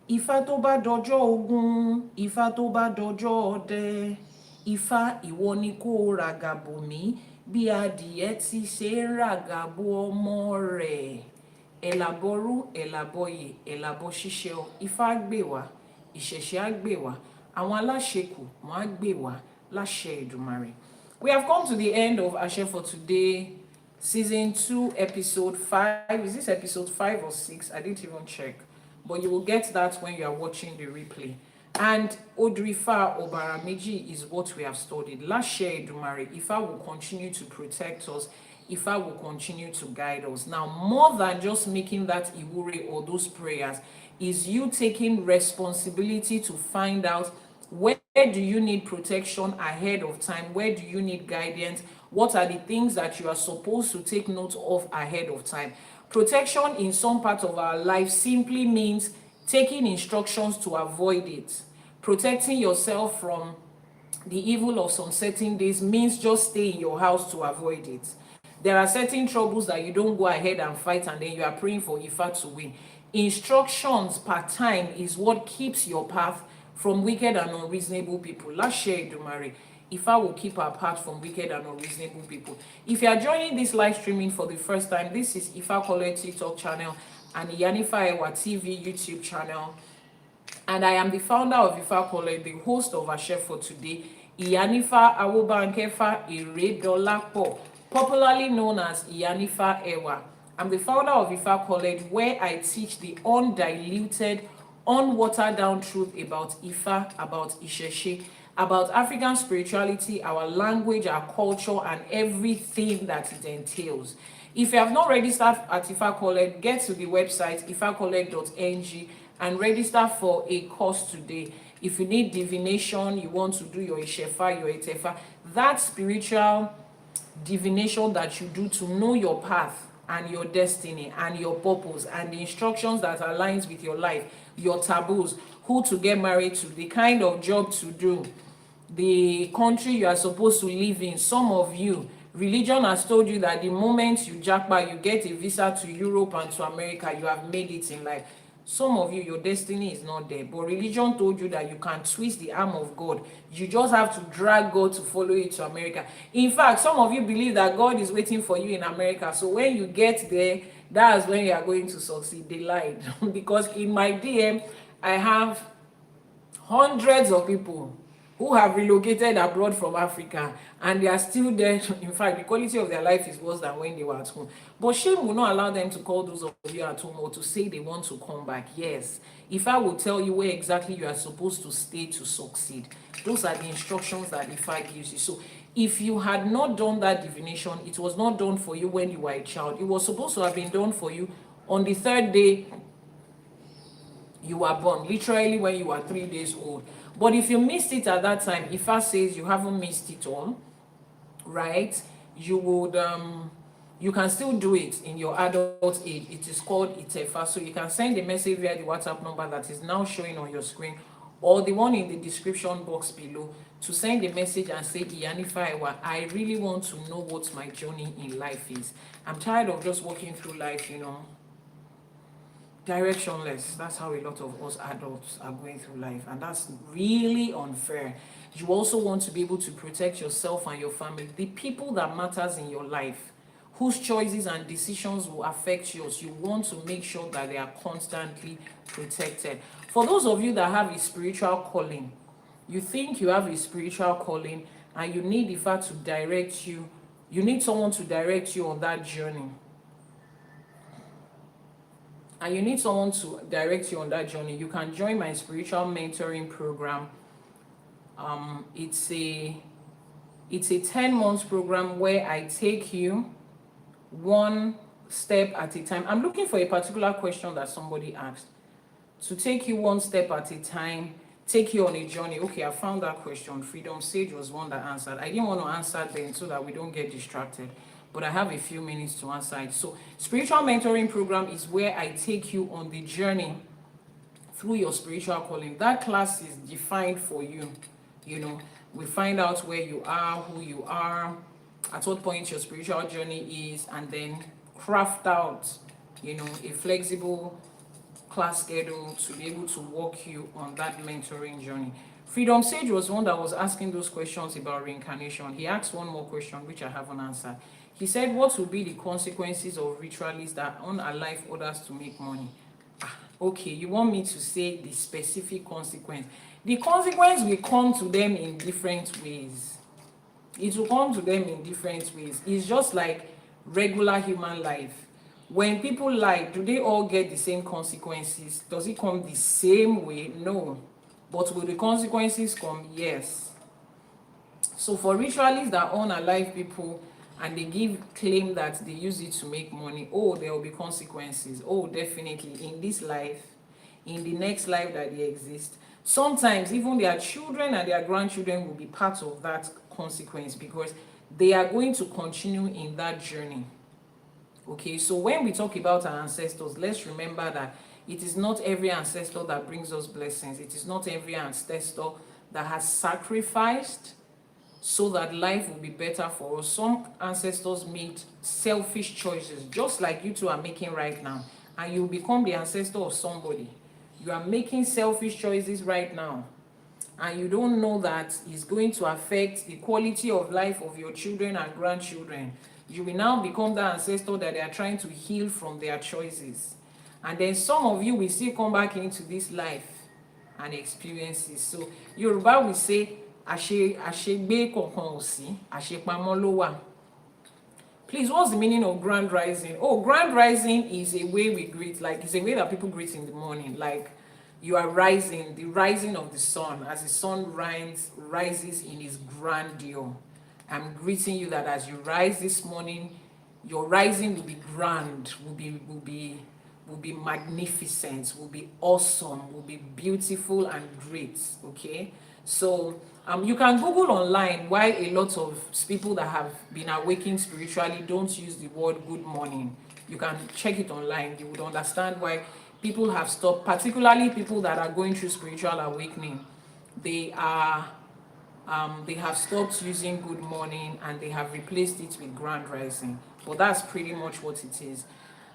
Ifá tó bá dọjọ́ ogun, Ifá tó bá dọjọ́ ọdẹ. Ifá ìwọ ni kó ràgàbò mí bí adìyẹ ti ṣe ń ràgàbò ọmọ rẹ̀. Ẹ̀làbọ̀rú, ẹ̀làbọ̀yè, ẹ̀làbọ̀ ṣíṣe o. Ifá gbè wá, ìṣẹ̀ṣe á gbè wá, àwọn aláṣekù wọ́n á gbè wá láṣẹ Èdùmàrè. We have come to the end of Ashe for Today, season 2, episode 5. Is this episode 5 or 6? I didn't even check. But you will get that when you are watching the replay. And Odrifa Obarameji is what we have studied. Lashe Edumare, Ifa will continue to protect us. Ifa will continue to guide us. Now, more than just making that Iwure or those prayers, is you taking responsibility to find out where do you need protection ahead of time? Where do you need guidance? What are the things that you are supposed to take note of ahead of time? Protection in some part of our life simply means taking instructions to avoid it. Protecting yourself from the evil of some certain days means just stay in your house to avoid it. There are certain troubles that you don't go ahead and fight and then you are praying for Ifa to win. Instructions per time is what keeps your path from wicked and unreasonable people. Lashe Edumare, Ifa will keep our path from wicked and unreasonable people. If you are joining this live streaming for the first time, this is Ifa Kole TikTok channel and Iyanifa Ewa TV YouTube channel. And I am the founder of Ifa Kole, the host of Ashe for Today, Iyanifa Awobankefa Iredolapo, popularly known as Iyanifa Ewa. I'm the founder of Ifa College, where I teach the undiluted, unwatered down truth about Ifa, about Isheshe, about African spirituality, our language, our culture, and everything that it entails. If you have not registered at Ifa College, get to the website ifacollege.ng and register for a course today. If you need divination, you want to do your Ishefa, your Etefa, that spiritual divination that you do to know your path and your destiny and your purpose and the instructions that aligns with your life, your taboos, who to get married to, the kind of job to do, the country you are supposed to live in. Some of you, religion has told you that the moment you jackpot, you get a visa to Europe and to America, you have made it in life. Some of you, your destiny is not there, but religion told you that you can twist the arm of God. You just have to drag God to follow you to America. In fact, some of you believe that God is waiting for you in America. So when you get there, that's when you are going to succeed. They lied. Because in my DM, I have hundreds of people who have relocated abroad from Africa and they are still there. In fact, the quality of their life is worse than when they were at home. But shame will not allow them to call those of you at home or to say they want to come back. Yes, if I will tell you where exactly you are supposed to stay to succeed, those are the instructions that Ifa gives you. So if you had not done that divination, it was not done for you when you were a child. It was supposed to have been done for you on the third day you were born, literally when you were 3 days old. But if you missed it at that time, Ifa says you haven't missed it all, right? You would you can still do it in your adult age. It is called Itefa. So you can send a message via the WhatsApp number that is now showing on your screen or the one in the description box below to send a message and say, Iyanifa Ewa, I really want to know what my journey in life is. I'm tired of just walking through life, directionless. That's how a lot of us adults are going through life, and that's really unfair. You also want to be able to protect yourself and your family, the people that matters in your life, whose choices and decisions will affect yours. You want to make sure that they are constantly protected. For those of you that have a spiritual calling, you think you have a spiritual calling and you need Ifa to direct you, you need someone to direct you on that journey. And you need someone to direct you on that journey, you can join my spiritual mentoring program. It's a 10-month program where I take you one step at a time. I'm looking for a particular question that somebody asked. To take you one step at a time, take you on a journey. Okay, I found that question. Freedom Sage was one that answered. I didn't want to answer then so that we don't get distracted, but I have a few minutes to answer it. So spiritual mentoring program is where I take you on the journey through your spiritual calling. That class is defined for you. We find out where you are, who you are, at what point your spiritual journey is, and then craft out, a flexible class schedule to be able to walk you on that mentoring journey. Freedom Sage was one that was asking those questions about reincarnation. He asked one more question, which I haven't answered. He said, what will be the consequences of ritualists that unalive others to make money? Okay, you want me to say the specific consequence? The consequence will come to them in different ways. It will come to them in different ways. It's just like regular human life. When people lie, do they all get the same consequences? Does it come the same way? No. But will the consequences come? Yes. So for ritualists that unalive people and they claim that they use it to make money, oh, there will be consequences. Oh, definitely. In this life, in the next life that they exist. Sometimes even their children and their grandchildren will be part of that consequence because they are going to continue in that journey. Okay, so when we talk about our ancestors, let's remember that it is not every ancestor that brings us blessings. It is not every ancestor that has sacrificed so that life will be better for us. Some ancestors made selfish choices, just like you two are making right now, and you become the ancestor of somebody. You are making selfish choices right now, and you don't know that it's going to affect the quality of life of your children and grandchildren. You will now become the ancestor that they are trying to heal from their choices. And then some of you will still come back into this life and experience it. So Yoruba will say, àṣegbé kankan ò sí, àṣepamọ́ ló wà. Please, what's the meaning of grand rising? Oh, grand rising is a way we greet, like it's a way that people greet in the morning. Like you are rising, the rising of the sun, as the sun rises in its grandeur. I'm greeting you that as you rise this morning, your rising will be grand, will be magnificent, will be awesome, will be beautiful and great. Okay, so you can Google online why a lot of people that have been awakened spiritually don't use the word good morning. You can check it online. You would understand why people have stopped, particularly people that are going through spiritual awakening. They have stopped using good morning and they have replaced it with grand rising. But that's pretty much what it is.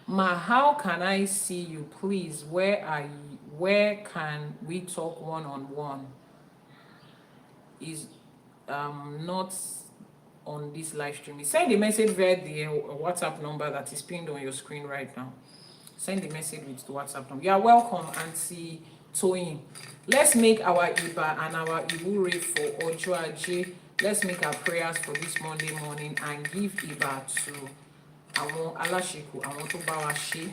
Ma, how can I see you, please? Where are you? Where can we talk one-on-one? Is not on this live stream. Send a message via the WhatsApp number that is pinned on your screen right now. Send the message with the WhatsApp number. You are welcome, Auntie Toyin. Let's make our Iba and our Iwure for Ojo Aje. Let's make our prayers for this Monday morning and give Iba to àwọn aláṣekù, àwọn tó bá wa ṣe.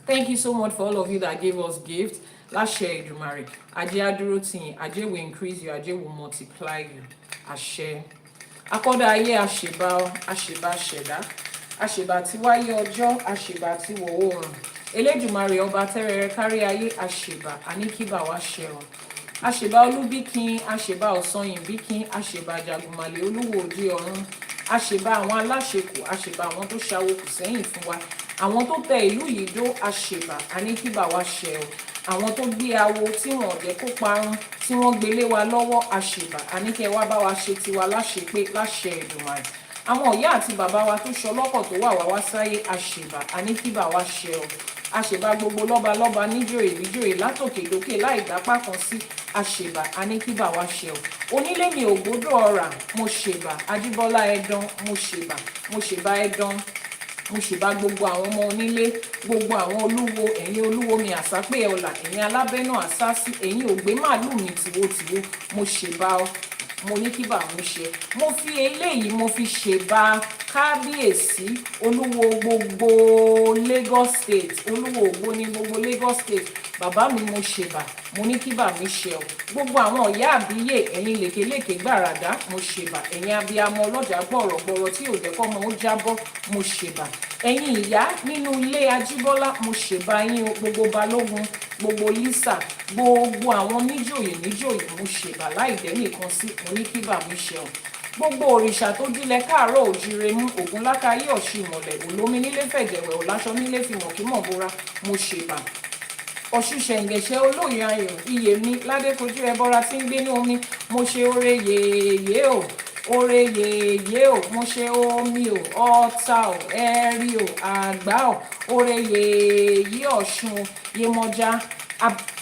Thank you so much for all of you that gave us gifts. Láṣẹ Èdùmàrè, Ajé á dúró tì yín, Ajé will increase you, Ajé will multiply you. Àṣẹ. Akọ́dá ayé àṣèbá ṣẹ̀dá, àṣèbá tí wáyé ọjọ́, àṣèbá tí wọ̀ oòrùn. Elédùmarè ọba tẹ́rẹrẹ kárí ayé, àṣèbá àníkíbà wá ṣẹ̀rùn. Àṣèbá olúbíkin, àṣèbá ọ̀sanyìnbíkin, àṣèbá jàgùnmàlè olúwo òde ọ̀run. Àṣèbá àwọn aláṣekù, àṣèbá àwọn tó ṣàwòkù sẹ́yìn fún wa. Àwọn tó tẹ ìlú yìí dó, àṣèbá àníkíbà wá ṣẹ̀rùn. Àwọn tó gbé awo tí wọn ò jẹ́ kó parun, tí wọ́n gbélé wa lọ́wọ́, àṣèbá àníkẹ́ wá bá wa ṣe tiwa láṣepé láṣẹ Èdùmàrè. Àwọn ìyá àti bàbá wa tó ṣọlọ́kọ̀ tó wà wá sáyé, àṣèbá àníkíbà wá ṣẹ̀rùn. Àṣèbá gbogbo lọ́balọ́ba níjòyè níjòyè látòkè dókè láì dápá kan sí, àṣèbá àníkíbà wá ṣẹ̀rùn. Onílé mi ògbódò ọ̀rà, mo ṣèbà Ajíbọ́lá ẹ̀dán, mo ṣèbà ẹ̀dán. Mo ṣèbà gbogbo àwọn ọmọ onílé, gbogbo àwọn olúwo, ẹ̀yin olúwo mi àsápè ọ̀là, ẹ̀yin alábẹ́nà àsásí, ẹ̀yin ògbé màálù mi tìwotìwo, mo ṣèbà ọ, mo ní kí bà mí ṣe. Mo fi eléyìí mo fi ṣèbà kábíyèsí olúwo gbogbo Lagos State, olúwo ògbóni gbogbo Lagos State. Bàbá mi mo ṣèbà, mo ní kí bà mí ṣe ọ. Gbogbo àwọn ọ̀yá àbíyè, ẹ̀yin lèkèlèkè gbàràdá, mo ṣèbà. Ẹ̀yin abiyamọ ọlọ́jà gbọ̀rọ̀gbọ̀rọ̀ tí ò jẹ́ kọ́mọ ó jábọ́, mo ṣèbà. Ẹ̀yin ìyá nínú ilé Ajíbọ́lá, mo ṣèbà yín o. Gbogbo balógun, gbogbo lísà, gbogbo àwọn níjòyè mo ṣèbà láì dẹ́nìkan sí, mo ní kí bà mí ṣe ọ. Gbogbo òrìṣà tó dílẹ̀ káàárọ̀ òjíire mú, Ògúnlákayé ọ̀ṣìmọ̀lẹ̀, Olómi nílé fẹ̀jẹ̀wẹ̀, Ọ̀láṣọ nílé fìmọ̀kímọ̀ bóra, mo ṣèbà. Ọ̀ṣùṣẹ̀ǹgẹ̀ṣẹ̀ olóyè ayọ̀, iyèmí ládékojú ẹbọra tí ń gbé ní omi, mo ṣe oore yèyé o, oore yèyé o, mo ṣe omi o, ọ̀tá o, ẹ̀rí o, àgbá o, oore yèyé Ọ̀ṣun, Yemọja,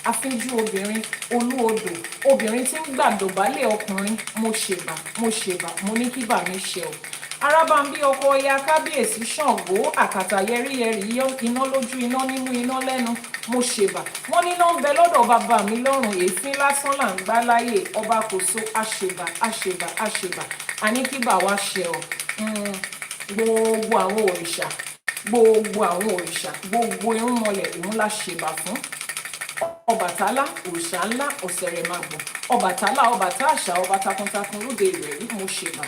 afínjú obìnrin, olú odò, obìnrin tí ń gbàdọ̀bálẹ̀ ọkùnrin, mo ṣèbà, mo ní kí bà mí ṣe o. Arábàmbí ọkọ Ọya kábíyèsí Ṣàngó, àkàtà yẹ́rìyẹ́rì, iná lójú, iná nímú, iná lẹ́nu, mo ṣèbà. Wọ́n níná ń bẹ lọ́dọ̀ bàbá mi lọ́rùn, èéfín lásán là ń gbá láyè, ọba Kòso, àṣèbà, àṣèbà, àṣèbà, àní kí bà wá ṣe o. Gbogbo àwọn òrìṣà, gbogbo irúnmọlẹ̀ òun la ṣèbà fún. Ọbàtálá, òrìṣà ńlá, ọ̀sẹ̀rẹ̀màgbọ̀n, Ọbàtálá, ọba tá àṣà, ọba takuntakun lóde ìrẹ̀rí, mo ṣèbà,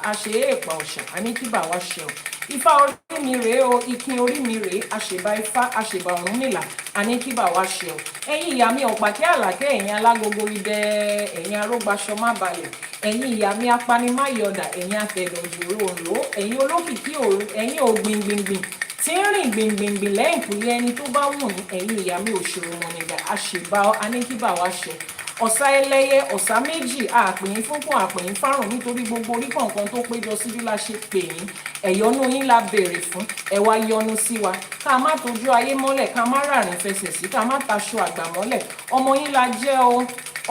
àṣẹ èèpà ọ̀ṣà, àní kí bà wá ṣe o. Ifá orí mi rèé o, ìkin orí mi rèé, àṣèbà Ifá, àṣèbà Ọ̀rúnmìlà, àní kí bà wá ṣe o. Ẹ̀yin ìyá mi ọ̀pàkẹ́ àlàkẹ́, ẹ̀yin alágogo idẹ, ẹ̀yin arógbaṣọ má balẹ̀, ẹ̀yin ìyá mi apanimáyọ̀dà, ẹ̀yin afẹ̀dọ̀ òjòrò òǹlò, ẹ̀yin olókìkí òru, ẹ̀yin ògbìngbìngbìn tí ń rìn gbìngbìngbìn lẹ́yìn kùlé ẹni tó bá wù ní, ẹ̀yin ìyá mi òṣèré mọ̀nìgà, àṣèbà àní kí bà wá ṣe. Ọ̀sà ẹlẹ́yẹ, ọ̀sà méjì, àpèyìn fúnkún, àpèyìn fárùn, nítorí gbogbo orí kọ̀ọ̀kan tó péjọ síbí la ṣe pè yín. Ẹ̀yọ́nú yín la béèrè fún, ẹ wá yọ́nú sí wa. Ká má tójú ayé mọ́lẹ̀, ká má ràrìn fẹsẹ̀ sí, ká má taṣọ àgbà mọ́lẹ̀. Ọmọ yín la jẹ́ o,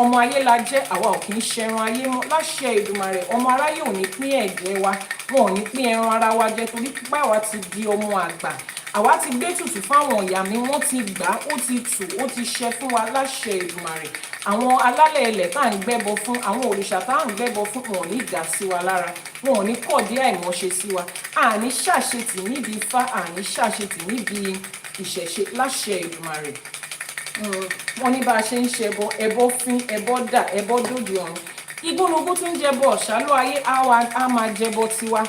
ọmọ ayé la jẹ́, àwa ò kì í ṣẹran ayé mọ́. Láṣẹ Èdùmàrè, ọmọ aráyé ò ní pín ẹ̀jẹ̀ wa, wọn ò ní pín ẹran ara wa jẹ, torí pípa àwa ti di ọmọ àgbà. Àwa ti gbé tùtù fáwọn ìyá mi, wọ́n ti gbà, ó ti tù, ó ti ṣẹ fún wa. Láṣẹ Èdùmàrè, àwọn alálẹ̀ ilẹ̀ tá à ń gbẹ́bọ fún, àwọn òrìṣà tá à ń gbẹ́bọ fún, wọn ò ní dà sí wa lára, wọn ò ní kọ̀dí àìmọ̀ṣe sí wa. Àní ṣàṣetì níbi Ifá, àní ṣàṣetì níbi ìṣẹ̀ṣe. Láṣẹ Èdùmàrè, wọ́n ní bá a ṣe ń ṣẹbọ, ẹbọ fín, ẹbọ dà, ẹbọ dòdì ọ̀run. Igúnnugún tí ń jẹbọ ọ̀ṣálú ayé á máa jẹbọ tiwa.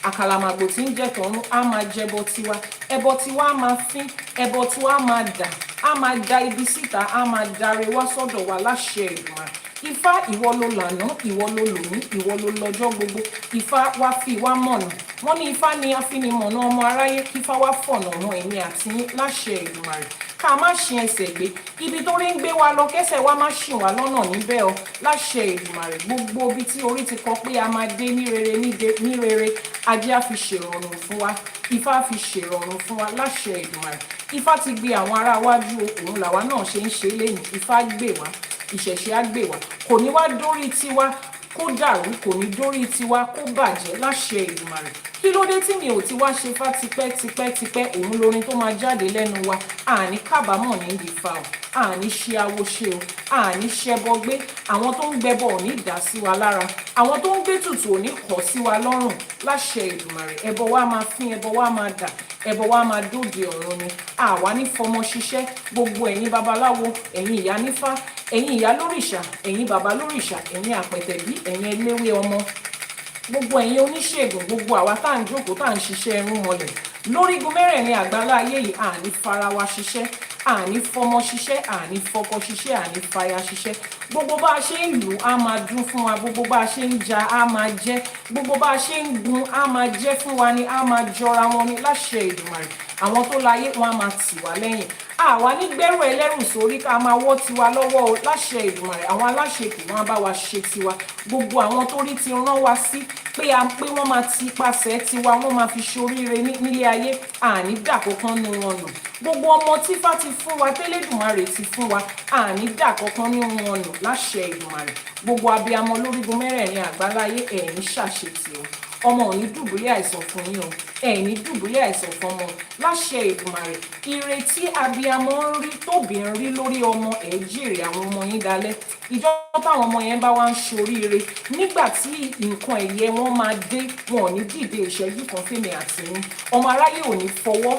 Àkàlàmàgbò tí ń jẹ tọ̀run á máa jẹbọ tiwa. Ẹbọ tiwa á máa fín, ẹbọ tiwa á máa dà, á máa da ibi síta, á máa dare wá sọ́dọ̀ wa. Láṣẹ Èdùmàrè, Ifá ìwọ ló lànà, ìwọ ló lòní, ìwọ ló lọ́jọ́ gbogbo. Ifá wá fi wá mọ̀nà. Wọ́n ní Ifá ni afinimọ̀nà ọmọ aráyé, kífá wá fọ̀nà hàn èmi àti yín. Láṣẹ Èdùmàrè, ká má ṣì ẹsẹ̀ gbé, ibi tó rí ń gbé wa lọ kẹ́sẹ̀ wa má ṣì wá lọ́nà níbẹ̀ o. Láṣẹ Èdùmàrè, gbogbo ibi tí orí ti kọ pé a máa dé ní rere, ní rere, ajé á fi ṣèrọ̀rùn fún wa, Ifá á fi ṣèrọ̀rùn fún wa. Láṣẹ Èdùmàrè, Ifá ti gbé àwọn ará wájú, òun làwa náà ṣe ń ṣe lẹ́yìn. Ifá gbé wa, ìṣẹ̀ṣe á gbé wa, kò ní wá dórí tiwa kó dàrú, kò ní dórí tiwa kó bàjẹ́. Láṣẹ Èdùmàrè, kí ló dé tí mi ò ti wá ṣe Fá tipẹ́, òun lórin tó máa jáde lẹ́nu wa. Àní kábàámọ̀ ní ìdí Ifá o, àní ṣe awo ṣe o, àní ṣẹbọ gbé, àwọn tó ń gbẹbọ ò ní dà sí wa lára, àwọn tó ń gbé tùtù ò ní kọ̀ sí wa lọ́rùn. Láṣẹ Èdùmàrè, ẹbọ wa máa fín, ẹbọ wa máa dà, ẹbọ wa máa dòde ọ̀run ni. Àwa ní fọmọ ṣiṣẹ́, gbogbo ẹ̀yin babaláwo, ẹ̀yin ìyá nífá, ẹ̀yin ìyá lórìṣà, ẹ̀yin bàbá lórìṣà, ẹ̀yin àpẹ̀tẹ̀bí, ẹ̀yin eléwé ọmọ, gbogbo ẹ̀yin oníṣègùn, gbogbo àwa tá à ń jókòó tá à ń ṣiṣẹ́ irun mọlẹ̀ lórígun mẹ́rẹ̀ẹ̀rin àgbálá ayé yìí, àní fara wa ṣiṣẹ́, àní fọmọ ṣiṣẹ́, àní fọkọ ṣiṣẹ́, àní fàyà ṣiṣẹ́. Gbogbo bá a ṣe ń lù á máa dún fún wa, gbogbo bá a ṣe ń ja á máa jẹ́, gbogbo bá a ṣe ń gun á máa jẹ́ fún wa ni, á máa jọra wọn ni. Láṣẹ Èdùmàrè, àwọn tó láyé wọn á máa tì wá lẹ́yìn. Àwa ní gbẹ́rù ẹlẹ́rù sórí ká máa wọ́ tiwa lọ́wọ́ o. Láṣẹ Èdùmàrè, àwọn aláṣekù wọn á bá wa ṣe tiwa. Gbogbo àwọn tó rí ti rán wa sí pé wọ́n máa ti ipasẹ̀ tiwa, wọ́n máa fi ṣoríire nílé ayé, àní dà kankan nu wọn nù. Gbogbo ọmọ tífá ti fún wa, tẹ́lẹ̀dùmarè ti fún wa, àní dà kankan nu wọn nù. Láṣẹ Èdùmàrè, gbogbo abiyamọ lórígun mẹ́rẹ̀ẹ̀rin àgbáláyé, ẹ̀yin ṣàṣetì o. Ọmọ ò ní dùbúlẹ̀ àìsàn fún yín o, ẹ̀yin ní dùbúlẹ̀ àìsàn fún ọmọ. Láṣẹ Èdùmàrè, ire tí abiyamọ ń rí, tóbi ń rí lórí ọmọ, ẹ̀ jèrè àwọn ọmọ yín dalẹ̀. Ìjọ táwọn ọmọ yẹn bá wá ń ṣoríire, nígbà tí nǹkan ẹ̀yẹ wọn máa dé, wọn ò ní dìde ìṣẹ́jú kan fèmí àti yín. Ọmọ aráyé ò ní fọwọ́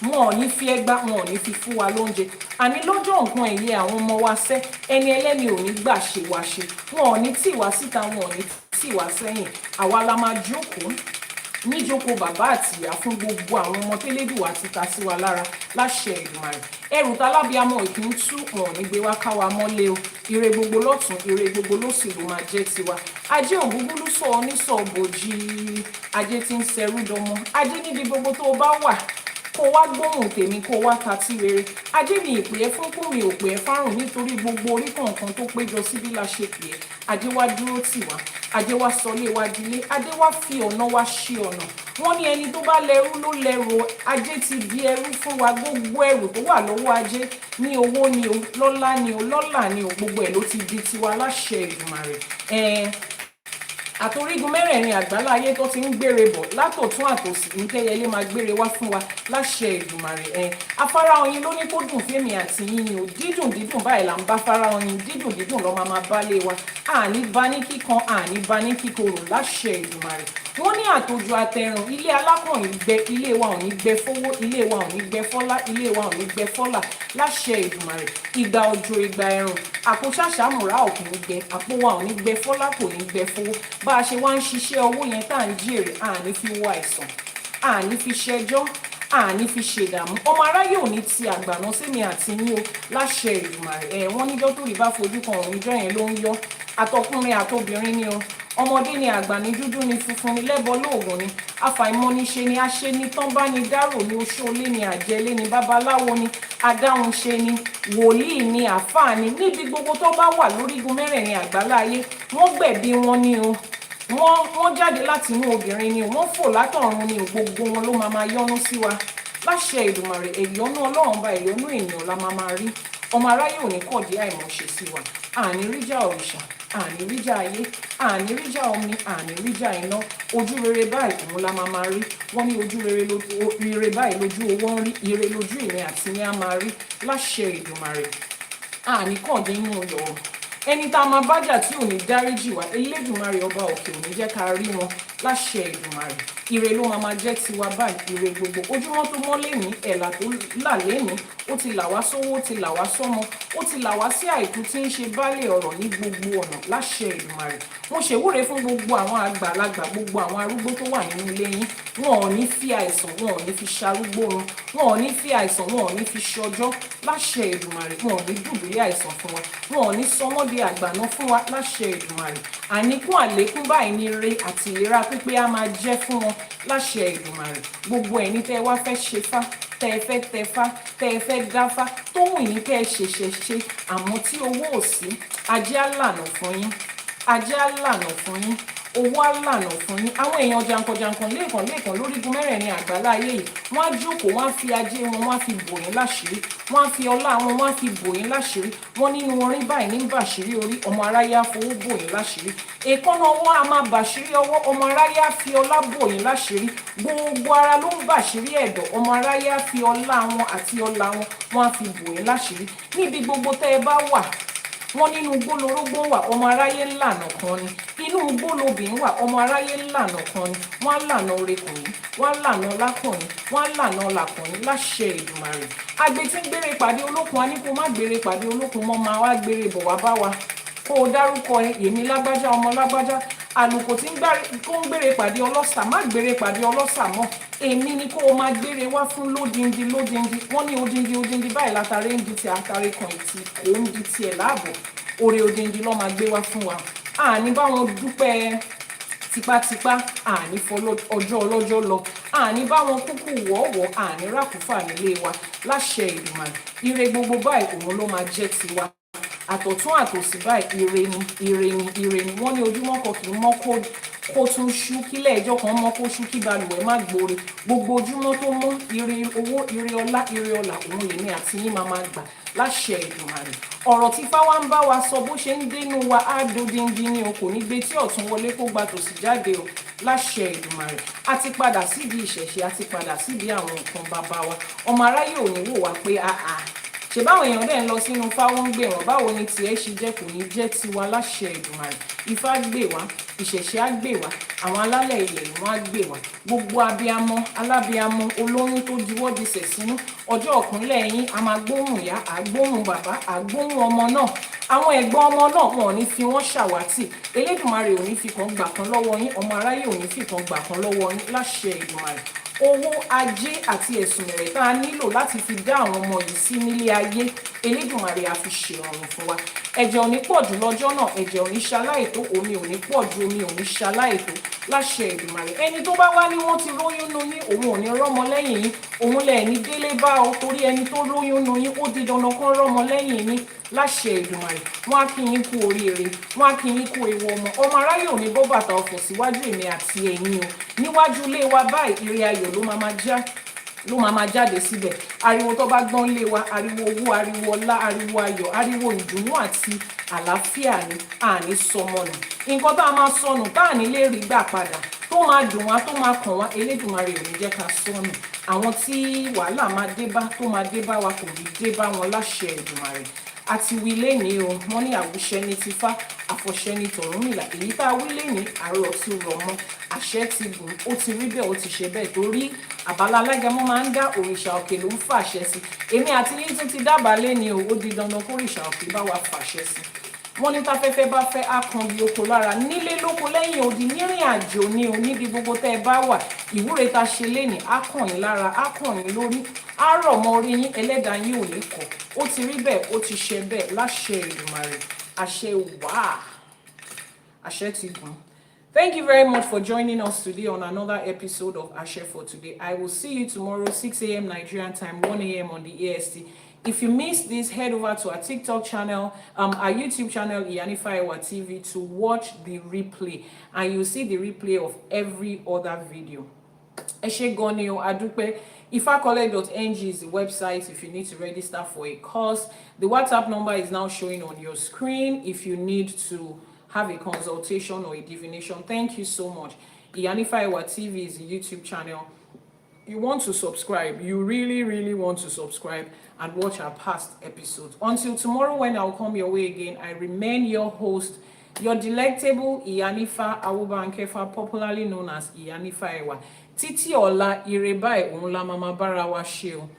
wọn ò ní fi ẹgbá, wọn ò ní fi fún wa lóúnjẹ. Àní lọ́jọ́ nǹkan ẹ̀yẹ àwọn ọmọ wa sẹ́, ẹni ẹlẹ́ni ò ní gbà ṣe wá ṣe, wọn ò ní tì wá síta, wọn ò ní tì wá sẹ́yìn. Àwa la máa jókòó níjókòó bàbá àti ìyá fún gbogbo àwọn ọmọ tẹ́lẹ̀dùwà ti ta sí wa lára. Láṣẹ Èdùmàrè, ẹrù tálábíàmọ ìkí ń tú, wọn ò ní gbé wá ká wa mọ́lé o. Ire gbogbo lọ́tún, ire gbogbo lósì ló máa jẹ́ tiwa. Ajé ògúngúlú sọ onísọ̀ bòjì, ajé tí ń ṣẹrú dọmọ, ajé níbi gbogbo tó bá wà, kó wá gbóhùn tèmi, kó wá tatí rere. Ajé mi ìpè ẹ́ fún kún, mi ò pè ẹ́ fárùn, nítorí gbogbo orí kọ̀ọ̀kan tó péjọ síbí la ṣe pè ẹ́. Ajé wá dúró tì wá, ajé wá sọlé wá dilé, ajé wá fi ọ̀nà wá ṣí ọ̀nà. wọ́n ní ẹni tó bá lẹ́rú ló lẹ́rù. Ajé ti di ẹrú fún wa. Gbogbo ẹrù tó wà lọ́wọ́ ajé, ní owó ni o, lọ́lá ni o, lọ́là ni o, gbogbo ẹ̀ ló ti di tiwa láṣẹ Èdùmàrè. Àtorígun mẹ́rẹ̀ẹ̀rin àgbáláyé tó ti ń gbére bọ̀ látọ̀tún àtòsì ní kẹ́yẹlé máa gbére wá fún wa láṣẹ Èdùmàrè. Afárá oyin ló ní kó dùn fẹ́mi àti yín ni o. Dídùn dídùn báyìí là ń bá fárá oyin, dídùn dídùn lọ́ máa bá lé wa. Àní bá ní kíkan, àní bá ní kíkorò láṣẹ Èdùmàrè. Wọ́n ní àtòjù àtẹrùn, ilé alákàn yìí gbẹ, ilé wa ò ní gbẹ fówó, ilé wa ò ní gbẹ fọ́lá, ilé wa ò ní gbẹ fọ́là láṣẹ Èdùmàrè. Ìgbà òjò ìgbà ẹ̀rùn, àpò ṣàṣàmùrà ò kì í gbẹ, àpò wa ò ní gbẹ fọ́lá, kò ní gbẹ fówó. Bá a ṣe wá ń ṣiṣẹ́ owó yẹn tá à ń jèrè, àní fi wá àìsàn, àní fi ṣẹjọ́, àní fi ṣèdààmú. Ọmọ aráyé ò ní ti àgbàná sẹ́mi àti yín o láṣẹ Èdùmàrè. Wọ́n níjọ́ tó rí bá fojú kan òun ìjọ yẹn ló ń yọ. Àtọkùnrin àtobìnrin ni o, ọmọdé ni àgbà ni, dúdú ni funfun ni, lẹ́bọ lóògùn ni, afàìmọ́niṣe ni, aṣe ni, tán bá ni, dárò ni, oṣóolé ni, àjẹlé ni, babaláwo ni, adáhunṣe ni, wòlíì ni, àfáà ni. Níbi gbogbo tó bá wà lórígun mẹ́rẹ̀ẹ̀rin àgbáláyé, wọ́n gbẹ̀bí wọn ni o, wọ́n jáde láti inú obìnrin ni o, wọ́n fò látọ̀run ni o, gbogbo wọn ló máa yọ́nú sí wa láṣẹ Èdùmàrè. Ìyọ́nú Ọlọ́run bá ìyọ́nú èèyàn la máa rí. Ọmọ aráyé ò ní kọ̀dí àìmọ̀ṣe sí wa. Àní ríjà òrìṣà, àní ríjà ayé, àní ríjà omi, àní ríjà iná. Ojú rere báyìí òun la máa rí. Wọ́n ní ojú rere báyìí lójú owó ń rí, ire lójú ìrìn àti ní a máa rí láṣẹ Èdùmàrè. Àní kọ̀dí inú yọ̀. Ẹni tá a máa bájà tí ò ní dáríjì wá, Elédùmarè ọba òkè ò ní jẹ́ ká rí wọn láṣẹ Èdùmàrè. Ire ló máa jẹ́ tiwa báyìí, ire gbogbo. Ojúmọ́ tó mọ́ lénìí, ẹ̀là tó là lénìí, ó ti là wá sówó, ó ti là wá sọ́mọ, ó ti là wá sí àìkú tí ń ṣe baálé ọ̀rọ̀ ní gbogbo ọ̀nà láṣẹ Èdùmàrè. Mo ṣèwúre fún gbogbo àwọn àgbàlagbà, gbogbo àwọn arúgbó tó wà nínú ilé yín. Wọn ò ní fi àìsàn, wọn ò ní fi ṣarúgbó run, wọn ò ní fi àìsàn, wọn ò ní fi ṣọjọ́ láṣẹ Èdùmàrè. Wọn ò ní dùbúlẹ̀ àìsàn fún wa, wọn ò ní sọ wọ́n di àgbàná fún wa láṣẹ Èdùmàrè. Àníkún àlékún báyìí ní ire àti ìlera pípé á máa jẹ́ fún wọn láṣẹ Èdùmàrè. Gbogbo ẹ̀yin tẹ́ wá fẹ́ ṣe fá, tẹ́ ẹ fẹ́ tẹfá, tẹ́ ẹ fẹ́ dáfá, tó wù yín kẹ́ ẹ ṣe àmọ́ tí owó ò sí, ajé á lànà fún yín, ajé á lànà fún yín, owó á lànà fún yín. Àwọn èèyàn jankan-jankan lẹ́ẹ̀kan lórígun mẹ́rẹ̀ẹ̀rin àgbáláyé yìí, wọ́n á jókòó, wọ́n á fi ajé wọn, wọ́n á fi bò yín láṣìírí, wọ́n á fi ọlá wọn, wọ́n á fi bò yín láṣìírí. Wọ́n nínú orin báyìí ní bàṣírí orí, ọmọ aráyé á fowó bò yín láṣìírí. Èékánná ọwọ́ á máa bàṣírí ọwọ́, ọmọ aráyé á fi ọlá bò yín láṣìírí. Gbogbo ara ló ń bàṣírí ẹ̀dọ̀, ọmọ aráyé á fi ọlá wọn àti ọlá wọn, wọ́n á fi bò yín láṣìírí. Níbi gbogbo tẹ́ ẹ bá wà, wọ́n nínú igbó lórógbó wà, ọmọ aráyé ńlànà kan ni. Inú igbó lobìnrin wà, ọmọ aráyé ńlànà kan ni. Wọ́n á lànà orekùnrin, wọ́n á lànà ọlákùnrin, wọ́n á lànà ọlàkùnrin láṣẹ Èdùmàrè. Agbe tí ń gbére pàdé olókun, a ní kó má gbére pàdé olókun mọ́, máa wá gbére bọ̀ wá bá wa. Kó o dárúkọ èmi lágbájá ọmọ lágbájá. Àlùkò tí ń gbére pàdé ọlọ́ṣà, má gbére pàdé ọlọ́ṣà mọ́. Èmi ni kó o máa gbére wá fún lódindi. Wọ́n ní odindi báyìí látàrí ń di ti àtàrí kan ìtì kò ń di tiẹ̀ láàbò. Oore odindi ló máa gbé wá fún wa. Àní báwọn dúpẹ́ tipátipá, àní ọjọ́ ọlọ́jọ́ lọ, àní báwọn kúkú wọ́ọ̀wọ́, àní rákùfà nílé wa láṣẹ Èdùmàrè. Ire gbogbo báyìí òun ló máa jẹ́ tiwa. Àtọ̀tún àtòsí báyìí ire ni. Wọ́n ní ojúmọ́ kan kì í mọ́ kó tún ṣú, kílẹ̀ ẹjọ́ kan mọ́ kó ṣú, kí balùwẹ̀ má gbòòrè. Gbogbo ojúmọ́ tó mọ́, ire owó, ire ọlá, ire ọlà òun lèmi àti yín máa gbà láṣẹ Èdùmàrè. Ọ̀rọ̀ tí fáwa ń bá wa sọ bó ṣe ń dénú wa á dodindi ni o, kò ní gbé tí ọ̀tún wọlé kó gba tòsí jáde o láṣẹ Èdùmàrè. A ti padà síbi ìṣẹ̀ṣe, a ti padà síbi àwọn nǹkan bàbá wa. Ọmọ aráyé ò ní wò wá pé ṣe báwọn èèyàn dẹ̀ ń lọ sínú fáwọn ń gbé wọn, báwo ni tiẹ̀ ṣe jẹ́, kò ní jẹ́ tiwa láṣẹ Èdùmàrè. Ifá gbé wá, ìṣẹ̀ṣe á gbé wá, àwọn alálẹ̀ ilẹ̀ ni wọ́n á gbé wá. Gbogbo abiyamọ, alábiyamọ, olóyún tó diwọ́ disẹ̀ sínú, ọjọ́ ọ̀kúnlẹ̀ yín a máa gbóhùn ìyá, àgbóhùn bàbá, àgbóhùn ọmọ náà. Àwọn ẹ̀gbọ́n ọmọ náà wọn ò ní fi wọ́n ṣàwátì. Elédùmarè ò ní fi kan gbà kan lọ́wọ́ yín, ọmọ aráyé ò ní fi kan gbà kan lọ́wọ́ yín láṣẹ Èdùmàrè. Owó, ajé àti ẹ̀sùn rẹ̀ tá a nílò láti fi dá àwọn ọmọ yìí sí nílé ayé, Elédùmarè á fi ṣèrànwọ́ fún wa. Ẹ̀jẹ̀ ò ní pọ̀ jù lọ́jọ́ náà, ẹ̀jẹ̀ ò ní ṣaláìtó, omi ò ní pọ̀ jù, omi ò ní ṣaláìtó láṣẹ Èdùmàrè. Ẹni tó bá wá ní wọ́n ti róyún nú yín, òun ò ní rọ́mọ lẹ́yìn yín, òun lẹ̀ ní délé bá o, torí ẹni tó róyún nú yín ó di dandan kán rọ́mọ lẹ́yìn yín láṣẹ Èdùmàrè. Wọ́n á kí yín kú oríire, wọ́n á kí yín kú ewu ọmọ. Ọmọ aráyé ò ní bọ́ bàtà ọ̀fọ̀ síwájú èmi àti ẹ̀yin o. Níwájú ilé wa báyìí ire ayọ̀ ló máa jáde síbẹ̀. Ariwo tó bá gbọ́n lé wa, ariwo owó, ariwo ọlá, ariwo ayọ̀, ariwo ìdùnnú àti àlàáfíà ni àní sọmọ nù. Nǹkan tá a máa sọnù tá à ní lè rí gbà padà, tó máa dùn wá, tó máa kàn wá, Elédùmarè ò ní jẹ́ ká sọnù. Àwọn tí wàhálà máa dé bá, tó máa dé bá wa kò ní dé bá wọn láṣẹ Èdùmàrè. Àti wí lénìí o, wọ́n ní àwùṣẹ ní tifá, àfọ̀ṣẹ ní tọ̀rúnmìlà. Èyí tá a wí lénìí, àárọ̀ ti rọ̀ mọ́, àṣẹ ti gùn, ó ti rí bẹ́ẹ̀, ó ti ṣe bẹ́ẹ̀, torí àbálá alágẹmọ máa ń dá, òrìṣà òkè ló ń fàṣẹ sí. Èmi àti yín tún ti dábàá lénìí o, ó di dandan kó òrìṣà òkè bá wa fàṣẹ sí. Wọ́n ní táfẹ́fẹ́ bá fẹ́ á kan bí oko lára, nílé lóko lẹ́yìn odi, nírìn àjò ni o, níbi gbogbo tẹ́ ẹ bá wà. Ìwúre ta ṣe lénìí á kàn yín lára, á kàn yín lórí, á rọ̀ mọ́ orí yín, ẹlẹ́dàá yín ò ní kọ̀. Ó ti rí bẹ́ẹ̀, ó ti ṣe bẹ́ẹ̀ láṣẹ Èdùmàrè. Àṣẹ wàá, àṣẹ ti gùn. Thank you very much for joining us today on another episode of Ashe for Today. I will see you tomorrow, 6 a.m. Nigerian time, 1 a.m. on the AST. If you missed this, head over to our TikTok channel, our YouTube channel, Iyanifaewa TV, to watch the replay. And you'll see the replay of every other video. Eshe Goni o, Adupe. Ifacollege.ng is the website if you need to register for a course. The WhatsApp number is now showing on your screen if you need to have a consultation or a divination. Thank you so much. Iyanifaewa TV is the YouTube channel. You want to subscribe, you really want to subscribe and watch our past episodes. Until tomorrow when I'll come your way again, I remain your host, your delectable Iyanifa Awubankefa, popularly known as Iyanifaewa. Títí ọ̀la ire báyìí òun la máa bára wa ṣe o.